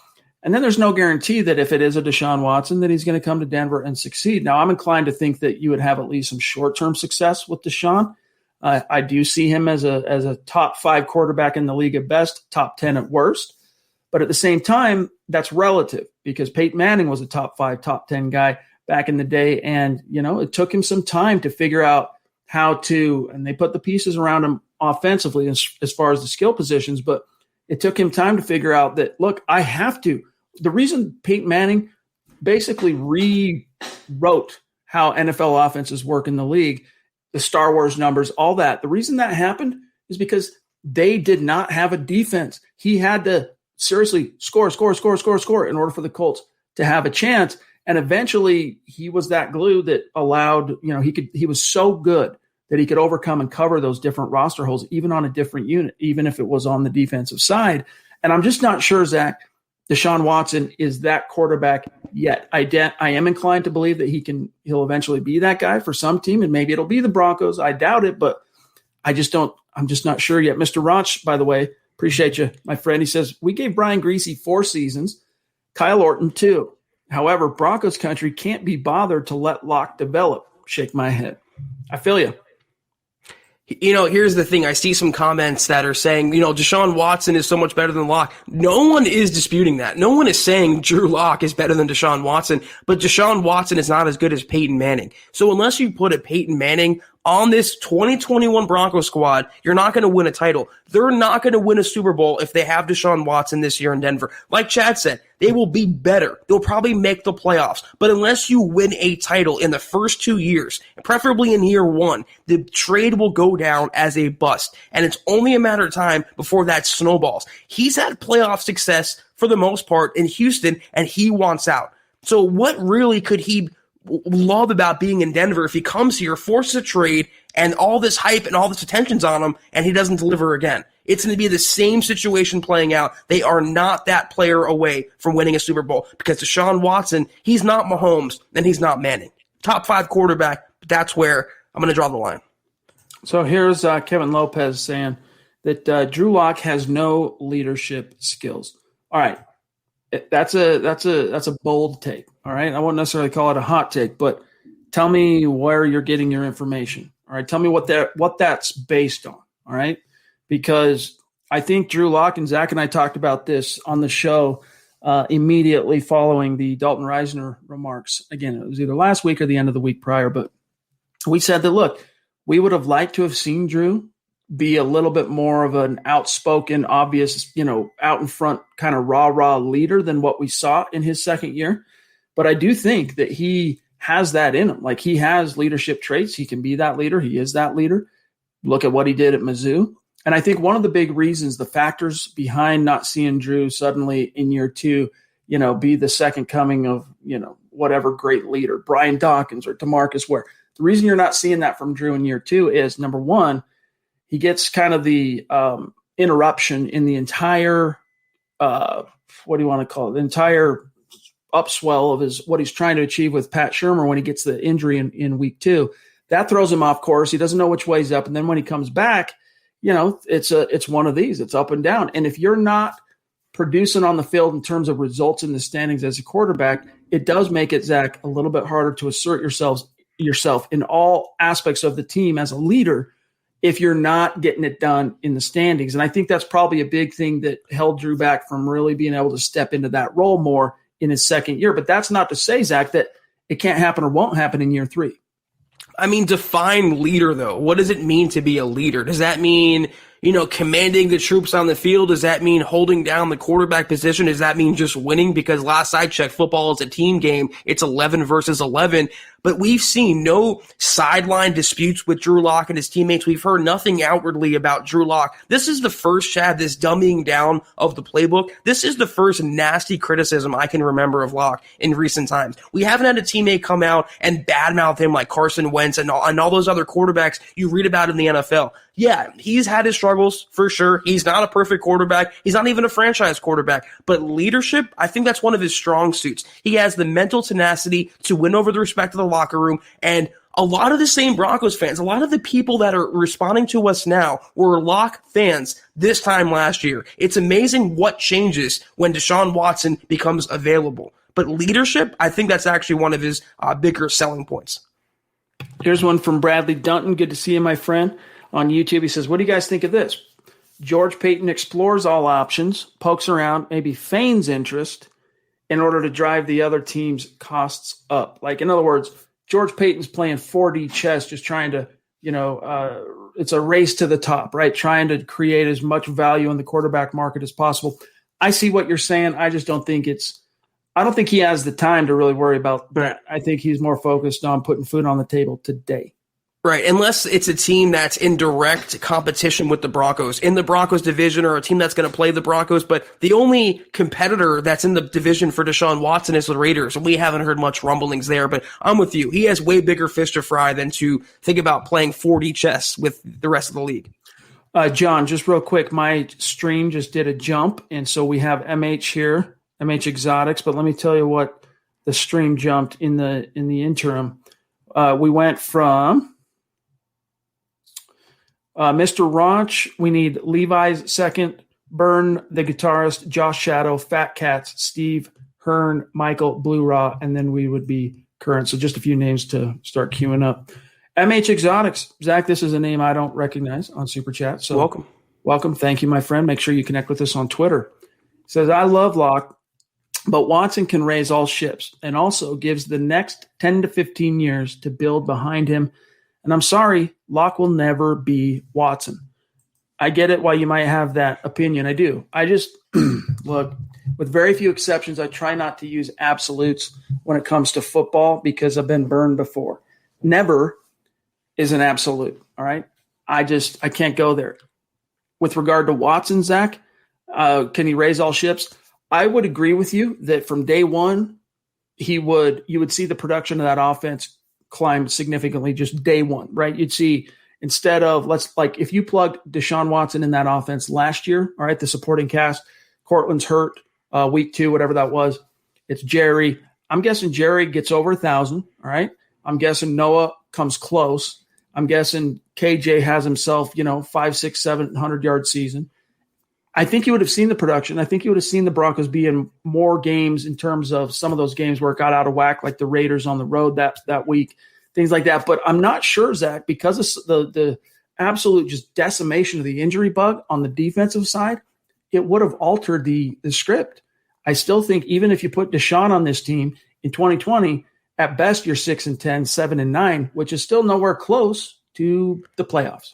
And then there's no guarantee that if it is a Deshaun Watson, that he's going to come to Denver and succeed. Now, I'm inclined to think that you would have at least some short-term success with Deshaun. I do see him as a top 5 quarterback in the league at best, top 10 at worst. But at the same time, that's relative because Peyton Manning was a top 5, top 10 guy back in the day. And, it took him some time to figure out how to, and they put the pieces around him offensively as far as the skill positions, but it took him time to figure out that, look, I have to. The reason Peyton Manning basically rewrote how NFL offenses work in the league, the Star Wars numbers, all that, the reason that happened is because they did not have a defense. He had to seriously score in order for the Colts to have a chance. And eventually he was that glue that allowed, he was so good that he could overcome and cover those different roster holes, even on a different unit, even if it was on the defensive side. And I'm just not sure, Zach, Deshaun Watson is that quarterback yet. I am inclined to believe that he'll eventually be that guy for some team, and maybe it'll be the Broncos. I doubt it, but I'm just not sure yet. Mr. Ranch, by the way, appreciate you, my friend. He says, we gave Brian Griese 4 seasons, Kyle Orton 2. However, Broncos country can't be bothered to let Locke develop. Shake my head. I feel you. Here's the thing. I see some comments that are saying, Deshaun Watson is so much better than Locke. No one is disputing that. No one is saying Drew Lock is better than Deshaun Watson, but Deshaun Watson is not as good as Peyton Manning. So unless you put a Peyton Manning on this 2021 Broncos squad, you're not going to win a title. They're not going to win a Super Bowl if they have Deshaun Watson this year in Denver. Like Chad said, they will be better. They'll probably make the playoffs. But unless you win a title in the first 2 years, preferably in year 1, the trade will go down as a bust. And it's only a matter of time before that snowballs. He's had playoff success for the most part in Houston, and he wants out. So what really could he love about being in Denver if he comes here, forces a trade, and all this hype and all this attention's on him, and he doesn't deliver again? It's going to be the same situation playing out. They are not that player away from winning a Super Bowl because Deshaun Watson, he's not Mahomes and he's not Manning. Top 5 quarterback, but that's where I'm going to draw the line. So here's Kevin Lopez saying that Drew Lock has no leadership skills. All right, that's a bold take. All right, I wouldn't necessarily call it a hot take, but tell me where you're getting your information. All right, tell me what that's based on. All right, because I think Drew Lock and Zach and I talked about this on the show immediately following the Dalton Reisner remarks. Again, it was either last week or the end of the week prior, but we said that, look, we would have liked to have seen Drew be a little bit more of an outspoken, obvious, out in front kind of rah-rah leader than what we saw in his second year. But I do think that he has that in him. Like, he has leadership traits. He can be that leader. He is that leader. Look at what he did at Mizzou. And I think one of the big reasons, the factors behind not seeing Drew suddenly in year 2, be the second coming of, whatever great leader, Brian Dawkins or DeMarcus Ware. The reason you're not seeing that from Drew in year 2 is, number one, he gets kind of the interruption in the entire, what do you want to call it, the entire upswell of what he's trying to achieve with Pat Shurmur when he gets the injury in week 2. That throws him off course. He doesn't know which way he's up. And then when he comes back, it's one of these. It's up and down. And if you're not producing on the field in terms of results in the standings as a quarterback, it does make it, Zach, a little bit harder to assert yourself in all aspects of the team as a leader if you're not getting it done in the standings. And I think that's probably a big thing that held Drew back from really being able to step into that role more in his second year. But that's not to say, Zach, that it can't happen or won't happen in year 3. I mean, define leader, though. What does it mean to be a leader? Does that mean commanding the troops on the field? Does that mean holding down the quarterback position? Does that mean just winning? Because last I checked, football is a team game. It's 11 versus 11. But we've seen no sideline disputes with Drew Lock and his teammates. We've heard nothing outwardly about Drew Lock. This is the first, Chad, this dumbing down of the playbook. This is the first nasty criticism I can remember of Lock in recent times. We haven't had a teammate come out and badmouth him like Carson Wentz and all those other quarterbacks you read about in the NFL. Yeah, he's had his struggles for sure. He's not a perfect quarterback. He's not even a franchise quarterback. But leadership, I think that's one of his strong suits. He has the mental tenacity to win over the respect of the locker room. And a lot of the same Broncos fans, a lot of the people that are responding to us now were Lock fans this time last year. It's amazing what changes when Deshaun Watson becomes available. But leadership, I think that's actually one of his bigger selling points. Here's one from Bradley Dunton. Good to see you, my friend. On YouTube, he says, what do you guys think of this? George Paton explores all options, pokes around, maybe feigns interest in order to drive the other team's costs up. Like, in other words, George Paton's playing 4D chess, just trying to, it's a race to the top, right? Trying to create as much value in the quarterback market as possible. I see what you're saying. I just don't think I don't think he has the time to really worry about that. I think he's more focused on putting food on the table today. Right, unless it's a team that's in direct competition with the Broncos, in the Broncos division, or a team that's going to play the Broncos. But the only competitor that's in the division for Deshaun Watson is the Raiders, and we haven't heard much rumblings there. But I'm with you. He has way bigger fish to fry than to think about playing 4D chess with the rest of the league. John, just real quick, my stream just did a jump, and so we have MH here, MH Exotics. But let me tell you what the stream jumped in the interim. We went from Mr. Raunch, we need Levi's second, Burn, the guitarist, Josh Shadow, Fat Cats, Steve, Hearn, Michael, Blue Raw, and then we would be current. So just a few names to start queuing up. MH Exotics. Zach, this is a name I don't recognize on Super Chat. So welcome. Thank you, my friend. Make sure you connect with us on Twitter. It says, I love Locke, but Watson can raise all ships and also gives the next 10 to 15 years to build behind him. And I'm sorry, Locke will never be Watson. I get it why you might have that opinion. I do. I just, look, with very few exceptions, I try not to use absolutes when it comes to football because I've been burned before. Never is an absolute, all right? I can't go there. With regard to Watson, Zach, can he raise all ships? I would agree with you that from day one, you would see the production of that offense climb significantly just day one, right? You'd see instead of if you plugged Deshaun Watson in that offense last year, all right, the supporting cast, Cortland's hurt, week 2, whatever that was. It's Jerry. I'm guessing Jerry gets over 1,000, all right? I'm guessing Noah comes close. I'm guessing KJ has himself, 5, 6, 700-yard season. I think you would have seen the production. I think you would have seen the Broncos be in more games in terms of some of those games where it got out of whack, like the Raiders on the road that week, things like that. But I'm not sure, Zach, because of the absolute just decimation of the injury bug on the defensive side, it would have altered the script. I still think even if you put Deshaun on this team in 2020, at best you're 6-10, 7-9, which is still nowhere close to the playoffs.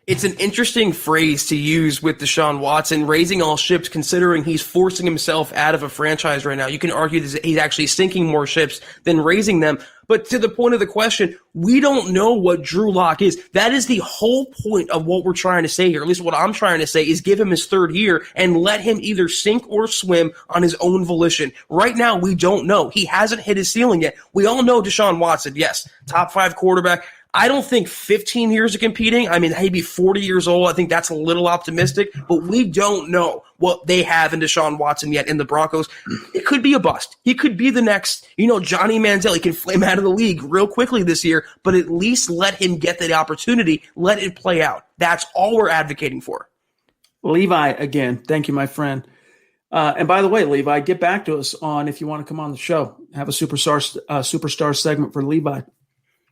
It's an interesting phrase to use with Deshaun Watson, raising all ships, considering he's forcing himself out of a franchise right now. You can argue that he's actually sinking more ships than raising them. But to the point of the question, we don't know what Drew Lock is. That is the whole point of what we're trying to say here. At least what I'm trying to say is give him his third year and let him either sink or swim on his own volition. Right now, we don't know. He hasn't hit his ceiling yet. We all know Deshaun Watson, yes, top 5 quarterback. I don't think 15 years of competing. I mean, he'd be 40 years old. I think that's a little optimistic, but we don't know what they have in Deshaun Watson yet in the Broncos. It could be a bust. He could be the next, Johnny Manziel. He can flame out of the league real quickly this year, but at least let him get the opportunity. Let it play out. That's all we're advocating for. Levi, again, thank you, my friend. And by the way, Levi, get back to us on if you want to come on the show. Have a superstar segment for Levi.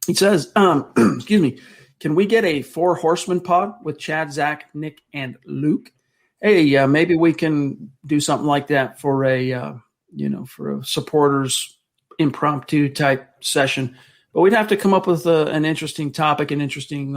He says, excuse me, can we get a 4 horseman pod with Chad, Zach, Nick, and Luke? Hey, maybe we can do something like that for a supporters impromptu type session. But we'd have to come up with an interesting topic, an interesting,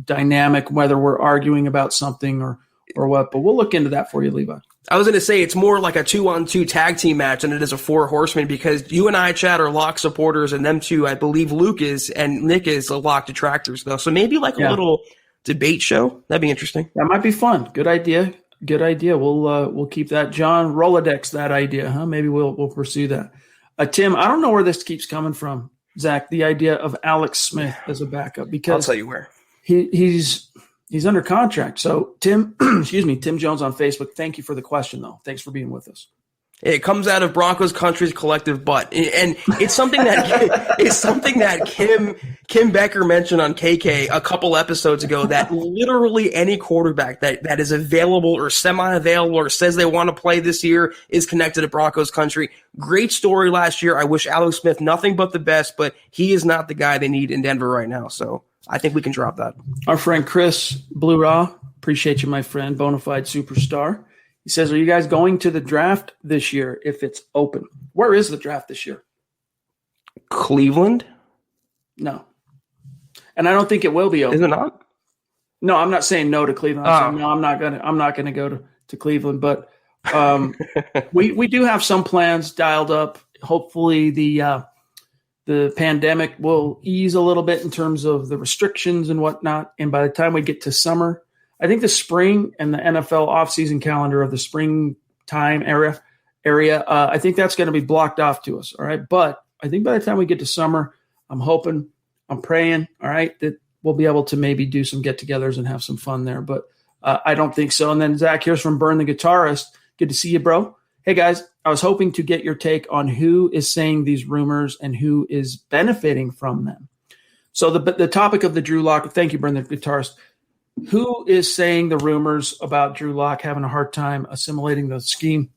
dynamic, whether we're arguing about something or what. But we'll look into that for you, Levi. I was going to say it's more like a 2-on-2 tag team match than it is a 4 horsemen, because you and I, Chad, are Lock supporters, and them two, I believe Luke is, and Nick is a Lock detractors, though. So maybe a little debate show. That'd be interesting. That might be fun. Good idea. We'll keep that. John, Rolodex that idea, huh? Maybe we'll pursue that. Tim, I don't know where this keeps coming from, Zach, the idea of Alex Smith as a backup, because I'll tell you where. He's under contract. So Tim, Tim Jones on Facebook. Thank you for the question, though. Thanks for being with us. It comes out of Broncos country's collective butt, and it's something that Kim Becker mentioned on KK a couple episodes ago, that literally any quarterback that is available or semi-available or says they want to play this year is connected to Broncos country. Great story last year. I wish Alex Smith nothing but the best, but he is not the guy they need in Denver right now. So I think we can drop that. Our friend Chris Blue Raw, appreciate you, my friend, bona fide superstar. He says, are you guys going to the draft this year if it's open? Where is the draft this year? Cleveland? No. And I don't think it will be open. Is it not? No, I'm not saying no to Cleveland. I'm not gonna go to Cleveland, but we do have some plans dialed up. Hopefully the pandemic will ease a little bit in terms of the restrictions and whatnot. And by the time we get to summer, I think the spring and the NFL offseason calendar of the springtime area, I think that's going to be blocked off to us. All right. But I think by the time we get to summer, I'm hoping, I'm praying, all right, that we'll be able to maybe do some get-togethers and have some fun there. But I don't think so. And then Zach, here's from Burn the Guitarist. Good to see you, bro. Hey, guys, I was hoping to get your take on who is saying these rumors and who is benefiting from them. So the topic of the Drew Lock, thank you, Burn the Guitarist. Who is saying the rumors about Drew Lock having a hard time assimilating the scheme?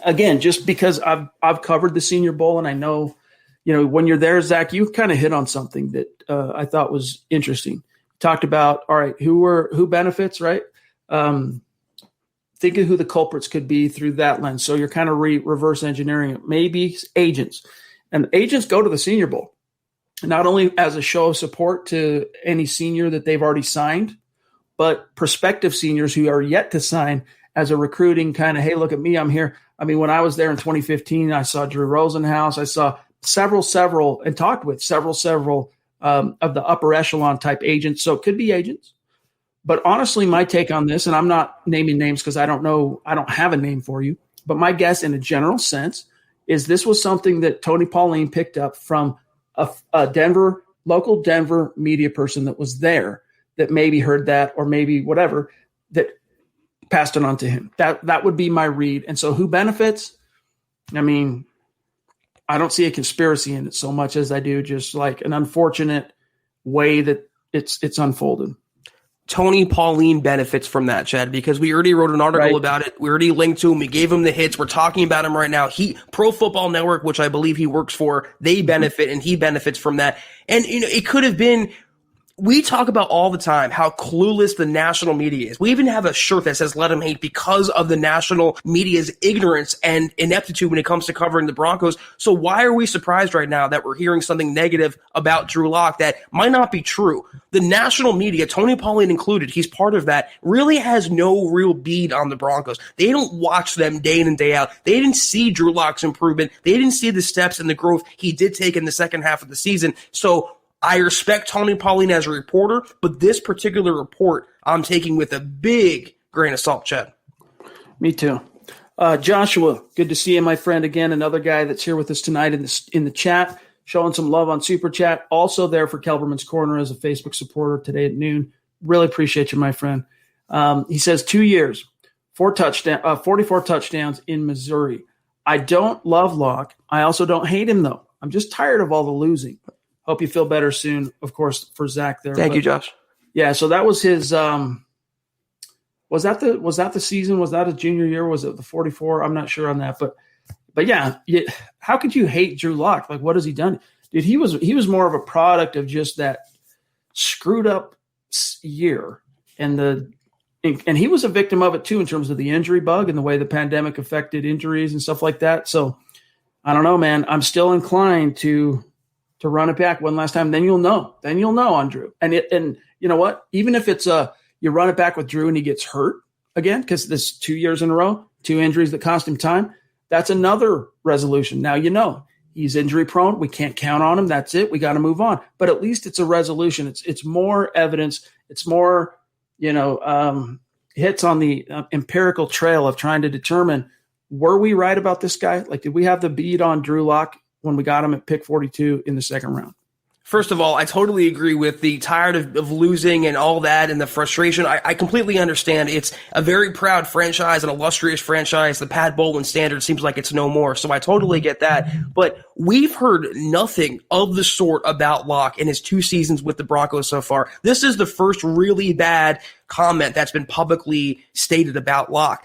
Again, just because I've covered the Senior Bowl, and I know, when you're there, Zach, you kind of hit on something that I thought was interesting. Talked about, all right, who benefits, right? Think of who the culprits could be through that lens. So you're kind of reverse engineering it. Maybe agents, and agents go to the Senior Bowl, not only as a show of support to any senior that they've already signed, but prospective seniors who are yet to sign as a recruiting kind of, hey, look at me, I'm here. I mean, when I was there in 2015, I saw Drew Rosenhaus. I saw several, and talked with several of the upper echelon type agents. So it could be agents. But honestly, my take on this, and I'm not naming names because I don't have a name for you, but my guess in a general sense is this was something that Tony Pauline picked up from a local Denver media person that was there, that maybe heard that, or maybe whatever, that passed it on to him. That would be my read. And so who benefits? I mean, I don't see a conspiracy in it so much as I do just like an unfortunate way that it's unfolded. Tony Pauline benefits from that, Chad, because we already wrote an article about it. We already linked to him. We gave him the hits. We're talking about him right now. Pro Football Network, which I believe he works for, they benefit, and he benefits from that. And, it could have been, we talk about all the time how clueless the national media is. We even have a shirt that says "Let 'em hate" because of the national media's ignorance and ineptitude when it comes to covering the Broncos. So why are we surprised right now that we're hearing something negative about Drew Lock that might not be true? The national media, Tony Pauline included, he's part of that, really has no real bead on the Broncos. They don't watch them day in and day out. They didn't see Drew Lock's improvement. They didn't see the steps and the growth he did take in the second half of the season. So I respect Tony Pauline as a reporter, but this particular report I'm taking with a big grain of salt, Chad. Me too. Joshua, good to see you, my friend. Again, another guy that's here with us tonight in the chat, showing some love on Super Chat. Also there for Kelberman's Corner as a Facebook supporter today at noon. Really appreciate you, my friend. He says 2 years, 44 touchdowns in Missouri. I don't love Locke. I also don't hate him, though. I'm just tired of all the losing. Hope you feel better soon, of course, for Zach there. Thank you, Josh. Yeah, so that was his was that the season? Was that his junior year? Was it the 44? I'm not sure on that. But yeah, how could you hate Drew Lock? Like, what has he done? Dude, he was more of a product of just that screwed up year. And he was a victim of it too in terms of the injury bug and the way the pandemic affected injuries and stuff like that. So I don't know, man. I'm still inclined to to run it back one last time. Then you'll know. Then you'll know on Drew. And you know what? Even if it's you run it back with Drew and he gets hurt again, because this 2 years in a row, 2 injuries that cost him time, that's another resolution. Now he's injury prone. We can't count on him. That's it. We got to move on. But at least it's a resolution. It's more evidence. It's more, hits on the empirical trail of trying to determine, were we right about this guy? Like, did we have the bead on Drew Lock when we got him at pick 42 in the second round? First of all, I totally agree with the tired of losing and all that and the frustration. I completely understand. It's a very proud franchise, an illustrious franchise. The Pat Bowlen standard seems like it's no more. So I totally get that. But we've heard nothing of the sort about Locke in his 2 seasons with the Broncos so far. This is the first really bad comment that's been publicly stated about Locke.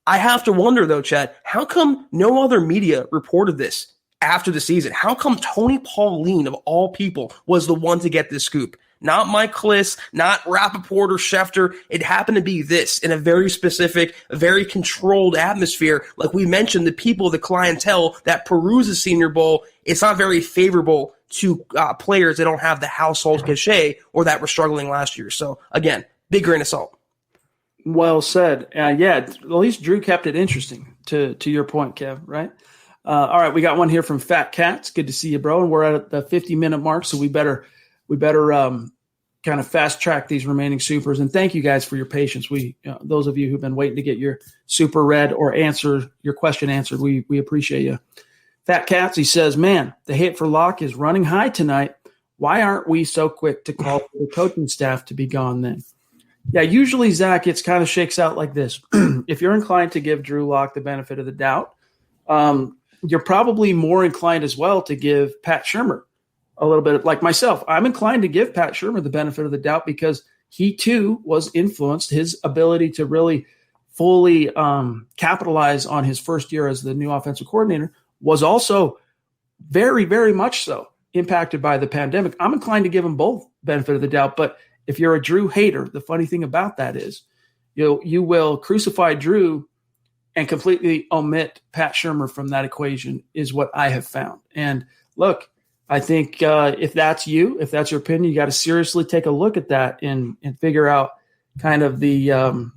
I have to wonder, though, Chad, how come no other media reported this after the season? How come Tony Pauline, of all people, was the one to get this scoop? Not Mike Kliss, not Rappaport or Schefter. It happened to be this in a very specific, very controlled atmosphere. Like we mentioned, the people, the clientele that peruse the Senior Bowl, it's not very favorable to players that don't have the household cachet or that were struggling last year. So, again, big grain of salt. Well said. At least Drew kept it interesting, to your point, Kev, right? All right, we got one here from Fat Cats. Good to see you, bro. And we're at the 50-minute mark, so we better kind of fast track these remaining supers. And thank you guys for your patience. Those of you who've been waiting to get your super read or answer your question answered, we appreciate you. Fat Cats, he says, man, the hate for Locke is running high tonight. Why aren't we so quick to call for the coaching staff to be gone then? Yeah, usually, Zach, it's kind of shakes out like this. If you're inclined to give Drew Lock the benefit of the doubt, you're probably more inclined as well to give Pat Shurmur a little bit, like myself. I'm inclined to give Pat Shurmur the benefit of the doubt because he too was influenced. His ability to really fully capitalize on his first year as the new offensive coordinator was also very, very much so impacted by the pandemic. I'm inclined to give him both benefit of the doubt. But if you're a Drew hater, the funny thing about that is you will crucify Drew and completely omit Pat Shurmur from that equation is what I have found. And look, I think if that's your opinion, you got to seriously take a look at that and figure out kind of the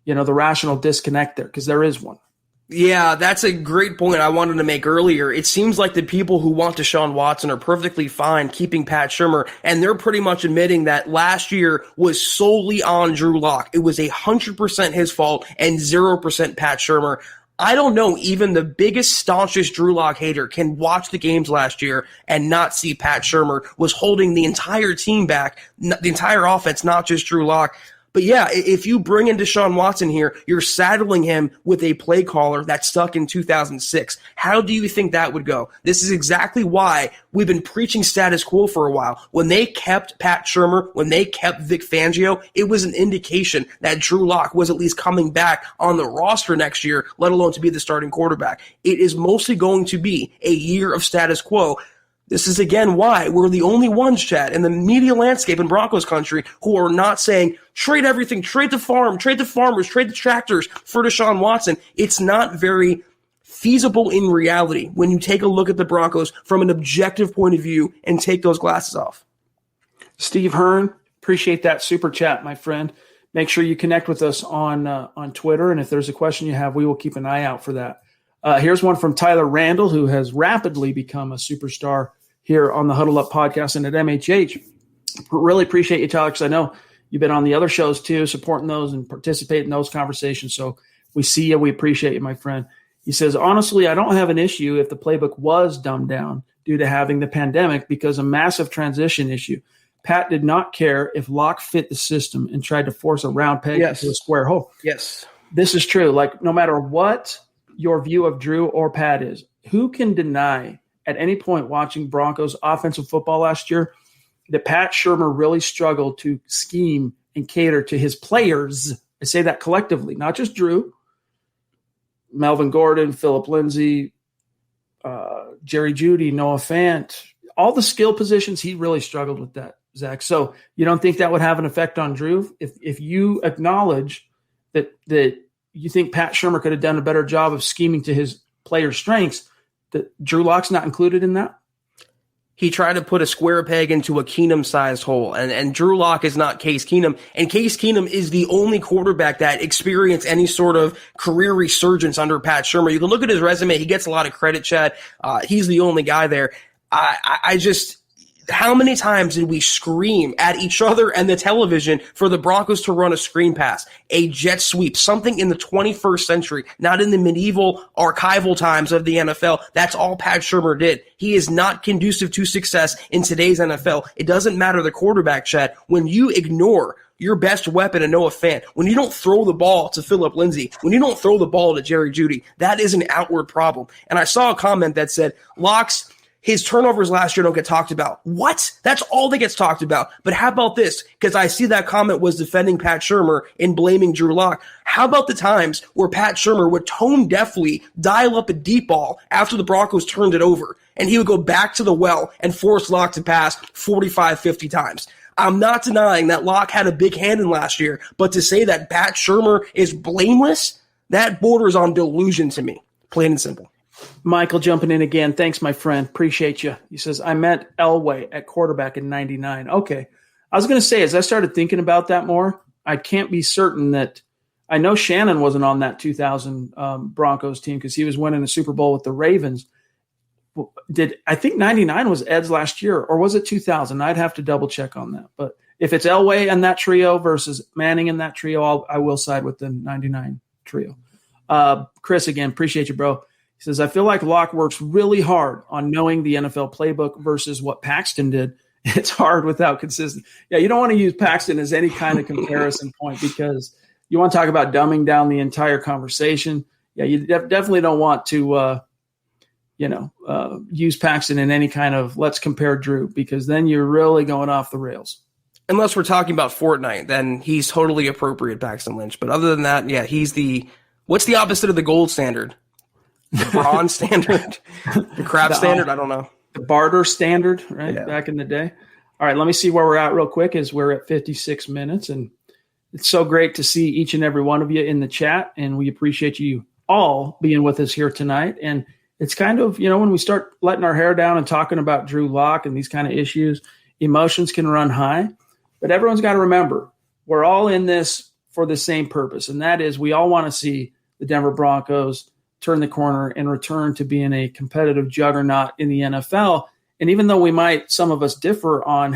rational disconnect there, because there is one. Yeah, that's a great point I wanted to make earlier. It seems like the people who want Deshaun Watson are perfectly fine keeping Pat Shurmur, and they're pretty much admitting that last year was solely on Drew Lock. It was 100% his fault and 0% Pat Shurmur. I don't know, even the biggest, staunchest Drew Lock hater can watch the games last year and not see Pat Shurmur was holding the entire team back, the entire offense, not just Drew Lock. But yeah, if you bring in Deshaun Watson here, you're saddling him with a play caller that stuck in 2006. How do you think that would go? This is exactly why we've been preaching status quo for a while. When they kept Pat Shurmur, when they kept Vic Fangio, it was an indication that Drew Lock was at least coming back on the roster next year, let alone to be the starting quarterback. It is mostly going to be a year of status quo. This is, again, why we're the only ones, Chad, in the media landscape in Broncos country who are not saying, trade everything, trade the farm, trade the farmers, trade the tractors for Deshaun Watson. It's not very feasible in reality when you take a look at the Broncos from an objective point of view and take those glasses off. Steve Hearn, appreciate that super chat, my friend. Make sure you connect with us on Twitter, and if there's a question you have, we will keep an eye out for that. Here's one from Tyler Randall, who has rapidly become a superstar here on the Huddle Up podcast and at MHH. Really appreciate you, Tyler, because I know you've been on the other shows too, supporting those and participating in those conversations. So we see you. We appreciate you, my friend. He says, honestly, I don't have an issue if the playbook was dumbed down due to having the pandemic because a massive transition issue. Pat did not care if Locke fit the system and tried to force a round peg into a square hole. Yes. This is true. Like, no matter what your view of Drew or Pat is, who can deny at any point watching Broncos offensive football last year that Pat Shurmur really struggled to scheme and cater to his players? I say that collectively, not just Drew, Melvin Gordon, Phillip Lindsay, Jerry Jeudy, Noah Fant, all the skill positions, he really struggled with that, Zach. So you don't think that would have an effect on Drew? If you acknowledge that you think Pat Shurmur could have done a better job of scheming to his players' strengths, that Drew Lock's not included in that? He tried to put a square peg into a Keenum-sized hole, and Drew Lock is not Case Keenum, and Case Keenum is the only quarterback that experienced any sort of career resurgence under Pat Shurmur. You can look at his resume; he gets a lot of credit, Chad. He's the only guy there. I just. How many times did we scream at each other and the television for the Broncos to run a screen pass, a jet sweep, something in the 21st century, not in the medieval archival times of the NFL? That's all Pat Shurmur did. He is not conducive to success in today's NFL. It doesn't matter the quarterback, Chad. When you ignore your best weapon and Noah Fant, when you don't throw the ball to Phillip Lindsay, when you don't throw the ball to Jerry Jeudy, that is an outward problem. And I saw a comment that said, Locks, his turnovers last year don't get talked about. What? That's all that gets talked about. But how about this? Because I see that comment was defending Pat Shurmur and blaming Drew Lock. How about the times where Pat Shurmur would tone deafly dial up a deep ball after the Broncos turned it over, and he would go back to the well and force Lock to pass 45, 50 times? I'm not denying that Lock had a big hand in last year, but to say that Pat Shurmur is blameless, that borders on delusion to me, plain and simple. Michael jumping in again. Thanks, my friend. Appreciate you. He says, I met Elway at quarterback in 99. Okay. I was going to say, as I started thinking about that more, I can't be certain that – I know Shannon wasn't on that 2000 Broncos team because he was winning a Super Bowl with the Ravens. I think 99 was Ed's last year, or was it 2000? I'd have to double check on that. But if it's Elway and that trio versus Manning and that trio, I will side with the 99 trio. Chris, again, appreciate you, bro. He says, I feel like Locke works really hard on knowing the NFL playbook versus what Paxton did. It's hard without consistency. Yeah, you don't want to use Paxton as any kind of comparison point because you want to talk about dumbing down the entire conversation. Yeah, you definitely don't want to, use Paxton in any kind of let's compare Drew because then you're really going off the rails. Unless we're talking about Fortnite, then he's totally appropriate, Paxton Lynch. But other than that, yeah, he's what's the opposite of the gold standard? The bronze standard, the crap standard. I don't know. The barter standard, right? Yeah. Back in the day. All right, let me see where we're at real quick as we're at 56 minutes. And it's so great to see each and every one of you in the chat. And we appreciate you all being with us here tonight. And it's kind of, when we start letting our hair down and talking about Drew Lock and these kind of issues, emotions can run high. But everyone's got to remember, we're all in this for the same purpose. And that is we all want to see the Denver Broncos turn the corner and return to being a competitive juggernaut in the NFL. And even though some of us differ on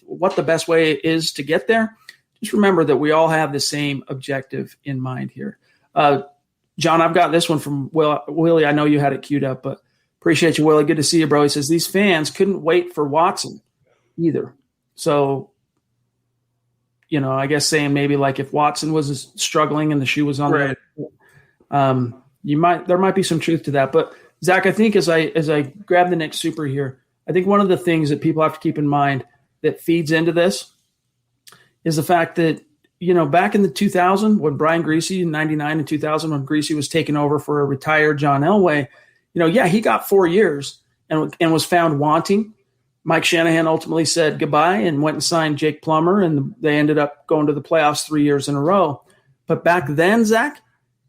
what the best way is to get there, just remember that we all have the same objective in mind here. John, I've got this one from Willie. I know you had it queued up, but appreciate you, Willie. Good to see you, bro. He says, these fans couldn't wait for Watson either. So, I guess saying maybe like if Watson was struggling and the shoe was on right. There might be some truth to that. But Zach, I think as I grab the next super here, I think one of the things that people have to keep in mind that feeds into this is the fact that, back in the 2000 when Brian Griese in 99 and 2000, when Griese was taking over for a retired John Elway, he got 4 years and was found wanting. Mike Shanahan ultimately said goodbye and went and signed Jake Plummer, and they ended up going to the playoffs 3 years in a row. But back then, Zach,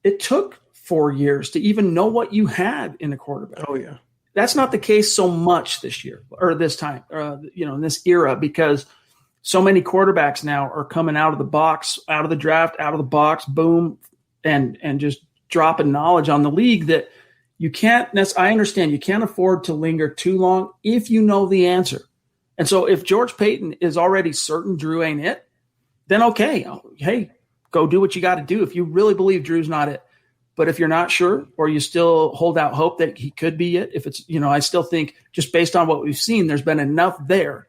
it took 4 years to even know what you had in a quarterback. Oh, yeah. That's not the case so much this year or this time, in this era, because so many quarterbacks now are coming out of the box, out of the draft, out of the box, boom, and just dropping knowledge on the league that you can't – I understand you can't afford to linger too long if you know the answer. And so if George Payton is already certain Drew ain't it, then okay, hey, go do what you got to do if you really believe Drew's not it. But if you're not sure or you still hold out hope that he could be it, if it's, I still think just based on what we've seen, there's been enough there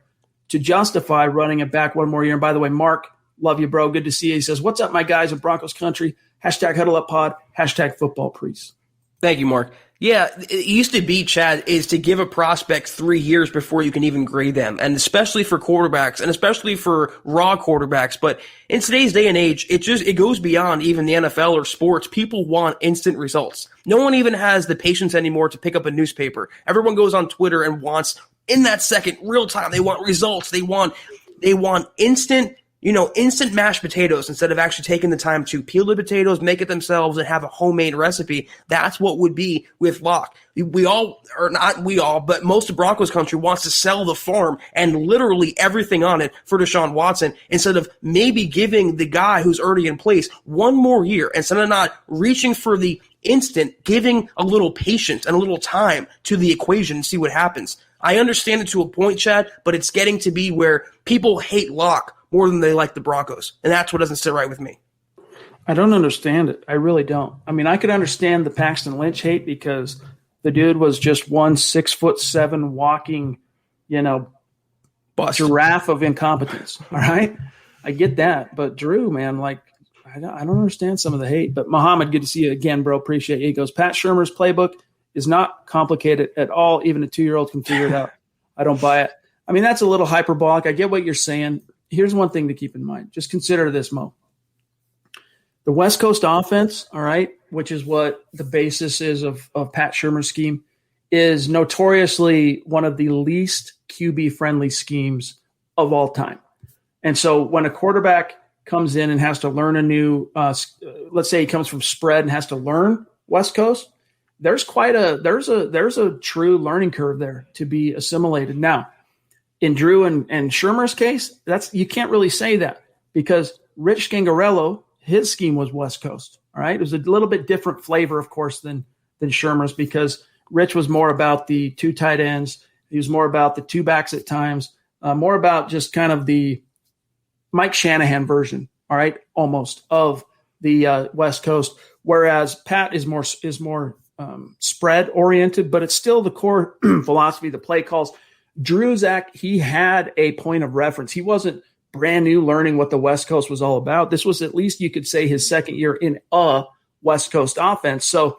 to justify running it back one more year. And by the way, Mark, love you, bro. Good to see you. He says, what's up, my guys in Broncos country? #HuddleUpPod, #FootballPriest. Thank you, Mark. Yeah, it used to be, Chad, is to give a prospect 3 years before you can even grade them, and especially for quarterbacks, and especially for raw quarterbacks. But in today's day and age, it goes beyond even the NFL or sports. People want instant results. No one even has the patience anymore to pick up a newspaper. Everyone goes on Twitter and wants, in that second, real time. They want results. They want instant instant mashed potatoes instead of actually taking the time to peel the potatoes, make it themselves, and have a homemade recipe. That's what would be with Locke. We all, or not we all, but most of Broncos country wants to sell the farm and literally everything on it for Deshaun Watson instead of maybe giving the guy who's already in place one more year, instead of not reaching for the instant, giving a little patience and a little time to the equation and see what happens. I understand it to a point, Chad, but it's getting to be where people hate Locke more than they like the Broncos. And that's what doesn't sit right with me. I don't understand it. I really don't. I mean, I could understand the Paxton Lynch hate because the dude was just 6'7" walking, Bust. giraffe of incompetence. All right. I get that. But Drew, man, I don't understand some of the hate. But Muhammad, good to see you again, bro. Appreciate you. He goes, Pat Shurmur's playbook is not complicated at all. Even a 2-year-old can figure it out. I don't buy it. I mean, that's a little hyperbolic. I get what you're saying. Here's one thing to keep in mind. Just consider this, Mo. The West Coast offense, all right, which is what the basis is of Pat Shurmur's scheme, is notoriously one of the least QB-friendly schemes of all time. And so when a quarterback comes in and has to learn a new let's say he comes from spread and has to learn West Coast, there's a true learning curve there to be assimilated. Now, in Drew and Shurmur's case, you can't really say that because Rich Scangarello, his scheme was West Coast. All right. It was a little bit different flavor, of course, than Shurmur's because Rich was more about the 2 tight ends. He was more about the 2 backs at times, more about just kind of the Mike Shanahan version. All right. Almost of the West Coast. Whereas Pat is more spread oriented, but it's still the core philosophy, the play calls. Drew, Zach, he had a point of reference. He wasn't brand new learning what the West Coast was all about. This was at least, you could say, his second year in a West Coast offense. So,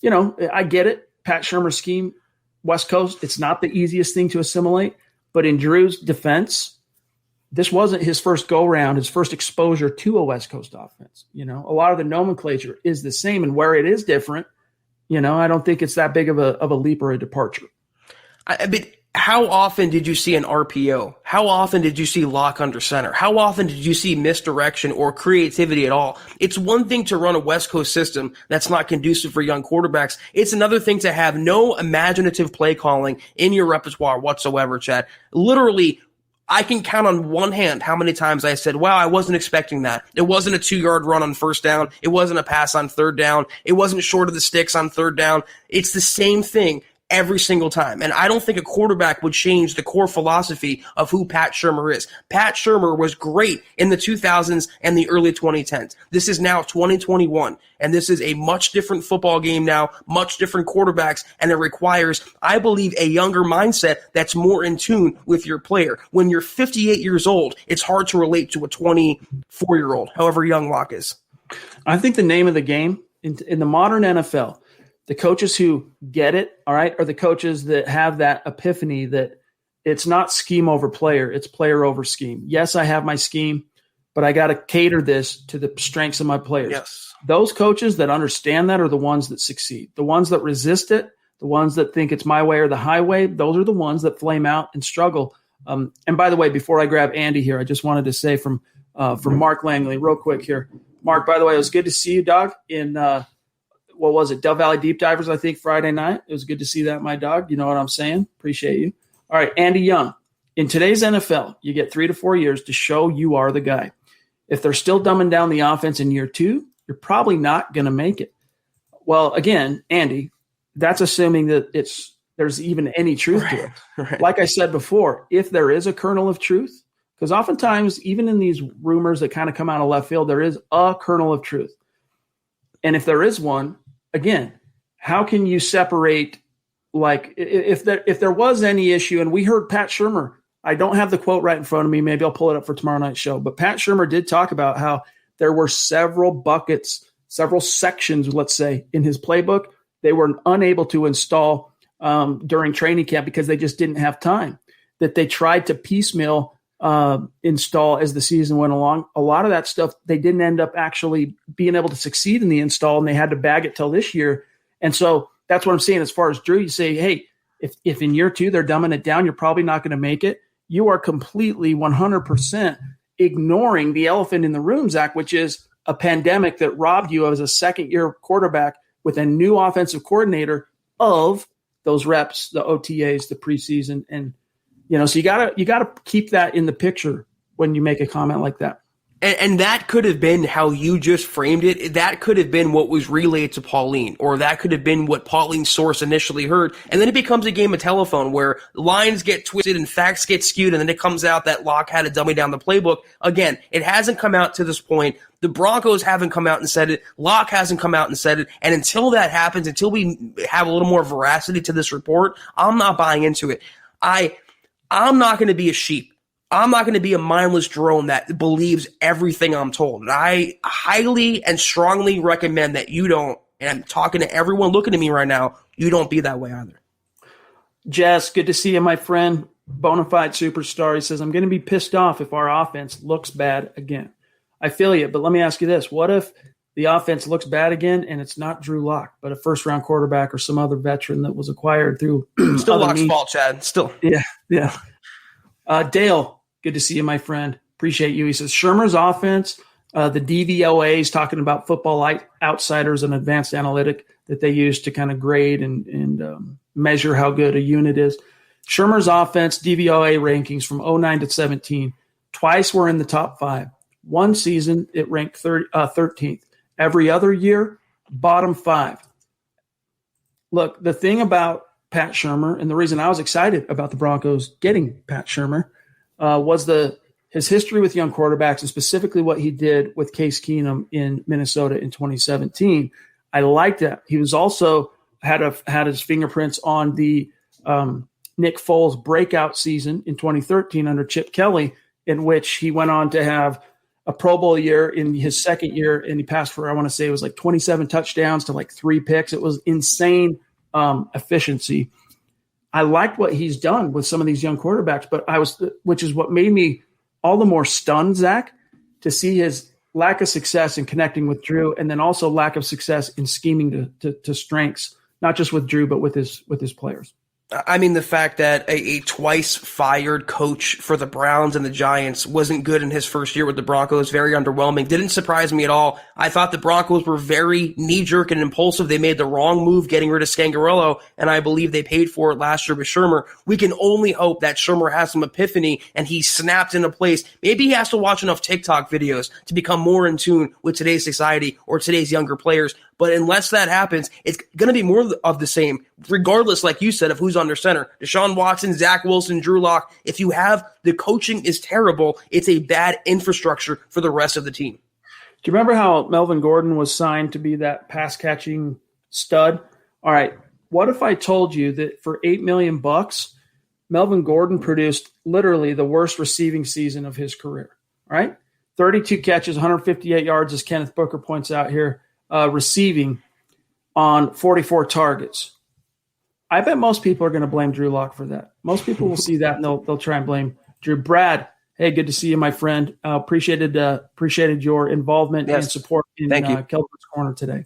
I get it. Pat Shurmur's scheme, West Coast, it's not the easiest thing to assimilate. But in Drew's defense, this wasn't his first go-round, his first exposure to a West Coast offense. A lot of the nomenclature is the same, and where it is different, I don't think it's that big of a leap or a departure. I mean, how often did you see an RPO? How often did you see lock under center? How often did you see misdirection or creativity at all? It's one thing to run a West Coast system that's not conducive for young quarterbacks. It's another thing to have no imaginative play calling in your repertoire whatsoever, Chad. Literally, I can count on one hand how many times I said, wow, I wasn't expecting that. It wasn't a 2-yard run on first down. It wasn't a pass on third down. It wasn't short of the sticks on third down. It's the same thing every single time. And I don't think a quarterback would change the core philosophy of who Pat Shurmur is. Pat Shurmur was great in the 2000s and the early 2010s. This is now 2021, and this is a much different football game now, much different quarterbacks, and it requires, I believe, a younger mindset that's more in tune with your player. When you're 58 years old, it's hard to relate to a 24-year-old, however young Locke is. I think the name of the game in the modern NFL, the coaches who get it, all right, are the coaches that have that epiphany that it's not scheme over player, it's player over scheme. Yes, I have my scheme, but I got to cater this to the strengths of my players. Yes. Those coaches that understand that are the ones that succeed. The ones that resist it, the ones that think it's my way or the highway, those are the ones that flame out and struggle. And by the way, before I grab Andy here, I just wanted to say from Mark Langley real quick here. Mark, by the way, it was good to see you, dog, in what was it, Dove Valley Deep Divers, I think, Friday night. It was good to see that, my dog. You know what I'm saying? Appreciate you. All right, Andy Young. In today's NFL, you get 3 to 4 years to show you are the guy. If they're still dumbing down the offense in year 2, you're probably not going to make it. Well, again, Andy, that's assuming that there's even any truth to it. Right. Like I said before, if there is a kernel of truth, because oftentimes, even in these rumors that kind of come out of left field, there is a kernel of truth. And if there is one, again, how can you separate, like, if there was any issue, and we heard Pat Shurmur, I don't have the quote right in front of me, maybe I'll pull it up for tomorrow night's show, but Pat Shurmur did talk about how there were several buckets, several sections, let's say, in his playbook they were unable to install during training camp because they just didn't have time, that they tried to piecemeal install as the season went along. A lot of that stuff, they didn't end up actually being able to succeed in the install, and they had to bag it till this year. And so that's what I'm saying. As far as Drew, you say, hey, if in year 2 they're dumbing it down, you're probably not going to make it. You are completely 100% ignoring the elephant in the room, Zach, which is a pandemic that robbed you as a second-year quarterback with a new offensive coordinator of those reps, the OTAs, the preseason, and so you gotta keep that in the picture when you make a comment like that. And that could have been how you just framed it. That could have been what was relayed to Pauline, or that could have been what Pauline's source initially heard. And then it becomes a game of telephone where lines get twisted and facts get skewed, and then it comes out that Locke had to dummy down the playbook. Again, it hasn't come out to this point. The Broncos haven't come out and said it. Locke hasn't come out and said it. And until that happens, until we have a little more veracity to this report, I'm not buying into it. I'm not going to be a sheep. I'm not going to be a mindless drone that believes everything I'm told. And I highly and strongly recommend that you don't, and I'm talking to everyone looking at me right now, you don't be that way either. Jess, good to see you, my friend. Bonafide superstar. He says, I'm going to be pissed off if our offense looks bad again. I feel you, but let me ask you this. What if the offense looks bad again and it's not Drew Lock, but a first-round quarterback or some other veteran that was acquired through Still Lock's fault, Chad. Still. Yeah. Dale, good to see you, my friend. Appreciate you. He says, Shurmur's offense, the DVOA is talking about Football Outsiders, an advanced analytic that they use to kind of grade and measure how good a unit is. Shurmur's offense, DVOA rankings from 09 to 17. Twice were in the top 5. One season, it ranked 13th. Every other year, bottom 5. Look, the thing about Pat Shurmur, and the reason I was excited about the Broncos getting Pat Shurmur, was his history with young quarterbacks, and specifically what he did with Case Keenum in Minnesota in 2017. I liked that. He was also had his fingerprints on the Nick Foles breakout season in 2013 under Chip Kelly, in which he went on to have a Pro Bowl year in his second year, and he passed for, I want to say it was like 27 touchdowns to like 3 picks. It was insane efficiency. I liked what he's done with some of these young quarterbacks, which is what made me all the more stunned, Zach, to see his lack of success in connecting with Drew, and then also lack of success in scheming to strengths, not just with Drew, but with his players. I mean, the fact that a twice fired coach for the Browns and the Giants wasn't good in his first year with the Broncos, very underwhelming. Didn't surprise me at all. I thought the Broncos were very knee-jerk and impulsive. They made the wrong move getting rid of Scangarello, and I believe they paid for it last year with Shurmur. We can only hope that Shurmur has some epiphany and he snapped into place. Maybe he has to watch enough TikTok videos to become more in tune with today's society or today's younger players. But unless that happens, it's going to be more of the same, regardless, like you said, of who's under center. Deshaun Watson, Zach Wilson, Drew Lock. If you have the coaching is terrible, it's a bad infrastructure for the rest of the team. Do you remember how Melvin Gordon was signed to be that pass-catching stud? All right, what if I told you that for $8 million, Melvin Gordon produced literally the worst receiving season of his career, right? 32 catches, 158 yards, as Kenneth Booker points out here. Receiving on 44 targets. I bet most people are going to blame Drew Lock for that. Most people will see that and they'll try and blame Drew. Brad, hey, good to see you, my friend. Appreciated your involvement and support in Kelberman's Corner today.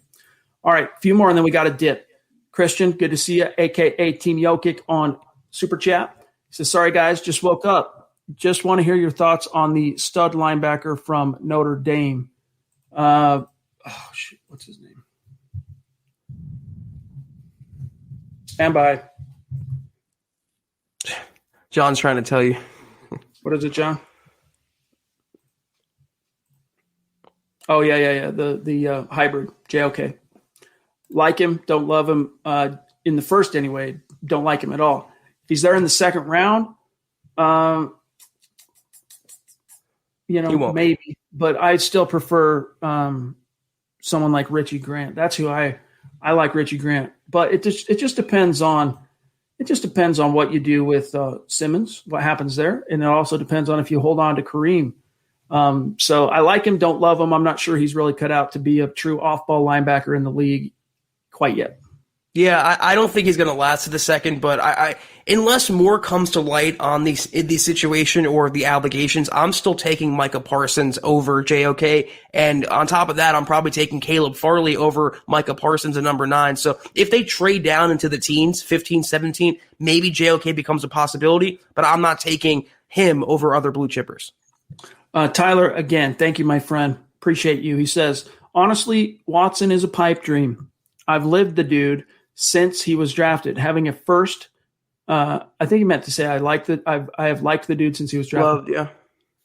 All right, a few more and then we got a dip. Christian, good to see you, a.k.a. Team Jokic on Super Chat. He says, sorry, guys, just woke up. Just want to hear your thoughts on the stud linebacker from Notre Dame. What's his name? Stand by. John's trying to tell you. What is it, John? Oh, yeah. The hybrid, JOK. Like him, don't love him. In the first anyway, don't like him at all. If he's there in the second round, maybe. But I still prefer someone like Richie Grant. That's who I like, Richie Grant. But it just depends on what you do with Simmons, what happens there, and it also depends on if you hold on to Kareem. So I like him, don't love him. I'm not sure he's really cut out to be a true off-ball linebacker in the league quite yet. Yeah, I don't think he's going to last to the second, but I unless more comes to light on the situation or the allegations, I'm still taking Micah Parsons over JOK. And on top of that, I'm probably taking Caleb Farley over Micah Parsons at number 9. So if they trade down into the teens, 15, 17, maybe JOK becomes a possibility, but I'm not taking him over other blue chippers. Tyler, again, thank you, my friend. Appreciate you. He says, honestly, Watson is a pipe dream. I've lived the dude since he was drafted. Having a first, I think he meant to say I have liked the dude since he was drafted. Loved,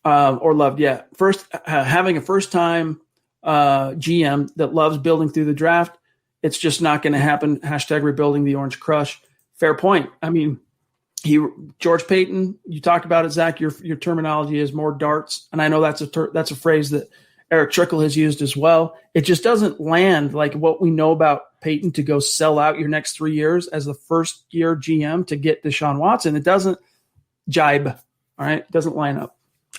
yeah. Or loved, yeah. First, having a first-time GM that loves building through the draft, it's just not going to happen. # rebuilding the Orange Crush. Fair point. I mean, George Payton, you talked about it, Zach. Your terminology is more darts, and I know that's a phrase that Eric Trickle has used as well. It just doesn't land like what we know about Payton to go sell out your next 3 years as the first-year GM to get Deshaun Watson. It doesn't jibe, all right? It doesn't line up.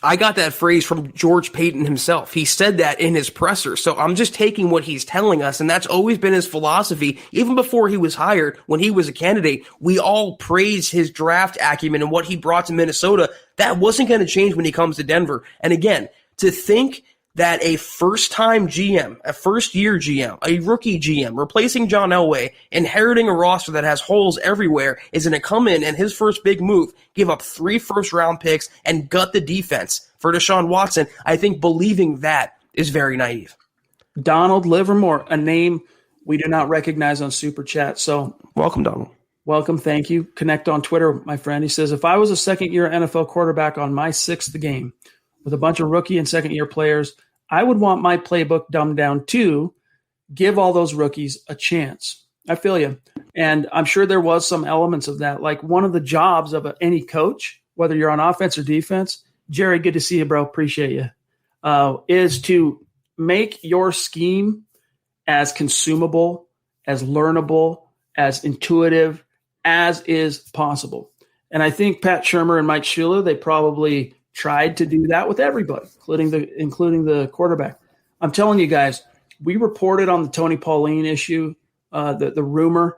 I got that phrase from George Payton himself. He said that in his presser. So I'm just taking what he's telling us, and that's always been his philosophy. Even before he was hired, when he was a candidate, we all praised his draft acumen and what he brought to Minnesota. That wasn't going to change when he comes to Denver. And again, to think that a first-time GM, a first-year GM, a rookie GM, replacing John Elway, inheriting a roster that has holes everywhere, is going to come in and his first big move, give up 3 first-round picks, and gut the defense for Deshaun Watson, I think believing that is very naive. Donald Livermore, a name we do not recognize on Super Chat. So welcome, Donald. Welcome, thank you. Connect on Twitter, my friend. He says, if I was a second-year NFL quarterback on my 6th game with a bunch of rookie and second-year players, I would want my playbook dumbed down too. Give all those rookies a chance. I feel you. And I'm sure there was some elements of that. Like one of the jobs of any coach, whether you're on offense or defense, Jerry, good to see you, bro. Appreciate you, is to make your scheme as consumable, as learnable, as intuitive as is possible. And I think Pat Shurmur and Mike Shula, they probably tried to do that with everybody, including the quarterback. I'm telling you guys, we reported on the Tony Pauline issue, the rumor,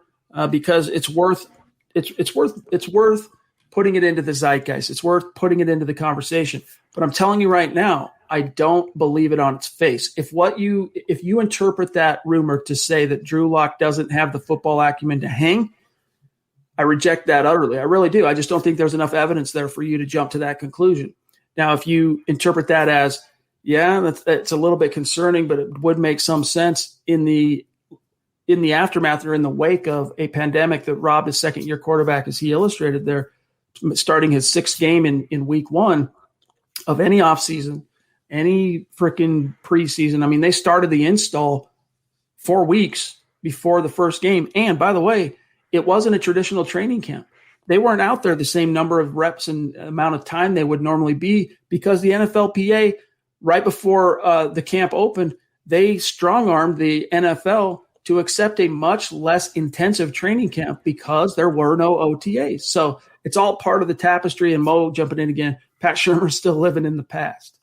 because it's worth putting it into the zeitgeist. It's worth putting it into the conversation. But I'm telling you right now, I don't believe it on its face. If you interpret that rumor to say that Drew Lock doesn't have the football acumen to hang, I reject that utterly. I really do. I just don't think there's enough evidence there for you to jump to that conclusion. Now, if you interpret that as, yeah, it's a little bit concerning, but it would make some sense in the aftermath or in the wake of a pandemic that robbed a second-year quarterback, as he illustrated there, starting his 6th game in week 1 of any offseason, any freaking preseason. I mean, they started the install 4 weeks before the first game. And by the way, it wasn't a traditional training camp. They weren't out there the same number of reps and amount of time they would normally be because the NFLPA, right before the camp opened, they strong-armed the NFL to accept a much less intensive training camp because there were no OTAs. So it's all part of the tapestry. And Mo jumping in again, Pat Shurmur's still living in the past.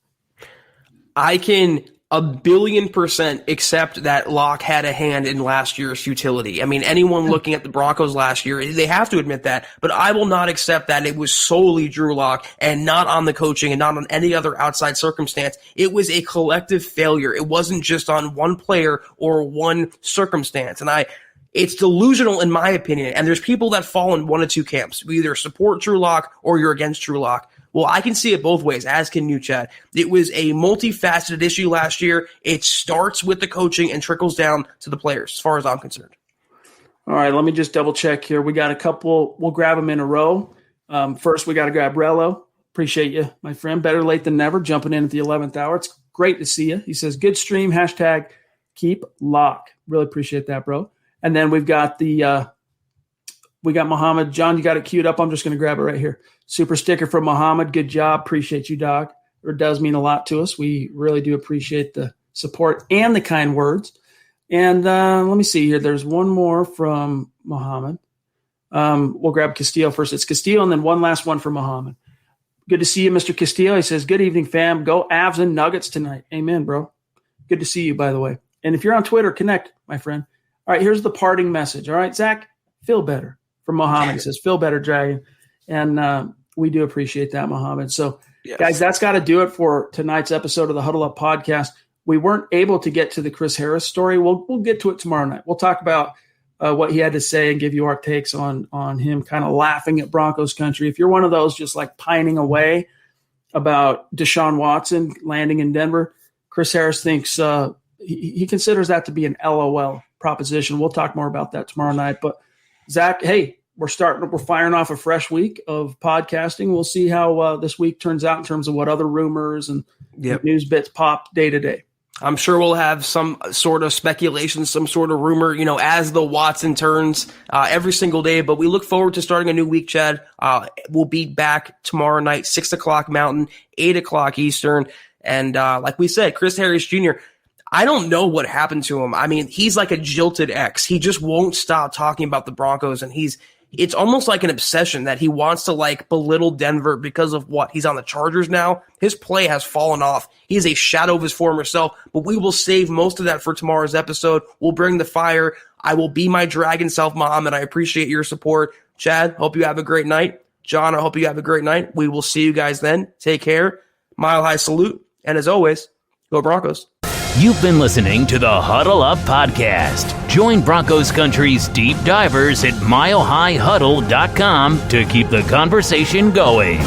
I can 1,000,000,000% accept that Locke had a hand in last year's futility. I mean, anyone looking at the Broncos last year, they have to admit that, but I will not accept that it was solely Drew Lock and not on the coaching and not on any other outside circumstance. It was a collective failure. It wasn't just on one player or one circumstance. And it's delusional in my opinion. And there's people that fall in one of two camps. We either support Drew Lock or you're against Drew Lock. Well, I can see it both ways, as can you, Chad. It was a multifaceted issue last year. It starts with the coaching and trickles down to the players, as far as I'm concerned. All right, let me just double check here. We got a couple. We'll grab them in a row. First, we got to grab Rello. Appreciate you, my friend. Better late than never, jumping in at the 11th hour. It's great to see you. He says, good stream, #keep lock. Really appreciate that, bro. And then we've got we got Muhammad. John, you got it queued up. I'm just going to grab it right here. Super sticker from Muhammad. Good job. Appreciate you, dog. It does mean a lot to us. We really do appreciate the support and the kind words. And let me see here. There's one more from Muhammad. We'll grab Castillo first. It's Castillo, and then one last one from Muhammad. Good to see you, Mr. Castillo. He says, good evening, fam. Go Avs and Nuggets tonight. Amen, bro. Good to see you, by the way. And if you're on Twitter, connect, my friend. All right, here's the parting message. All right, Zach, feel better. From Muhammad. He says, feel better, Dragon. And we do appreciate that, Muhammad. So, yes. Guys, that's got to do it for tonight's episode of the Huddle Up Podcast. We weren't able to get to the Chris Harris story. We'll get to it tomorrow night. We'll talk about what he had to say and give you our takes on him kind of laughing at Broncos country. If you're one of those just like pining away about Deshaun Watson landing in Denver. Chris Harris thinks he considers that to be an LOL proposition. We'll talk more about that tomorrow night. But Zach, hey, we're firing off a fresh week of podcasting. We'll see how this week turns out in terms of what other rumors and news bits pop day to day. I'm sure we'll have some sort of speculation, some sort of rumor, as the Watson turns every single day. But we look forward to starting a new week, Chad. We'll be back tomorrow night, 6 o'clock Mountain, 8 o'clock Eastern. And like we said, Chris Harris Jr., I don't know what happened to him. I mean, he's like a jilted ex. He just won't stop talking about the Broncos, and it's almost like an obsession that he wants to belittle Denver because of what? He's on the Chargers now. His play has fallen off. He is a shadow of his former self, but we will save most of that for tomorrow's episode. We'll bring the fire. I will be my dragon self, Mom, and I appreciate your support. Chad, hope you have a great night. John, I hope you have a great night. We will see you guys then. Take care. Mile high salute. And as always, go Broncos. You've been listening to the Huddle Up Podcast. Join Broncos Country's deep divers at milehighhuddle.com to keep the conversation going.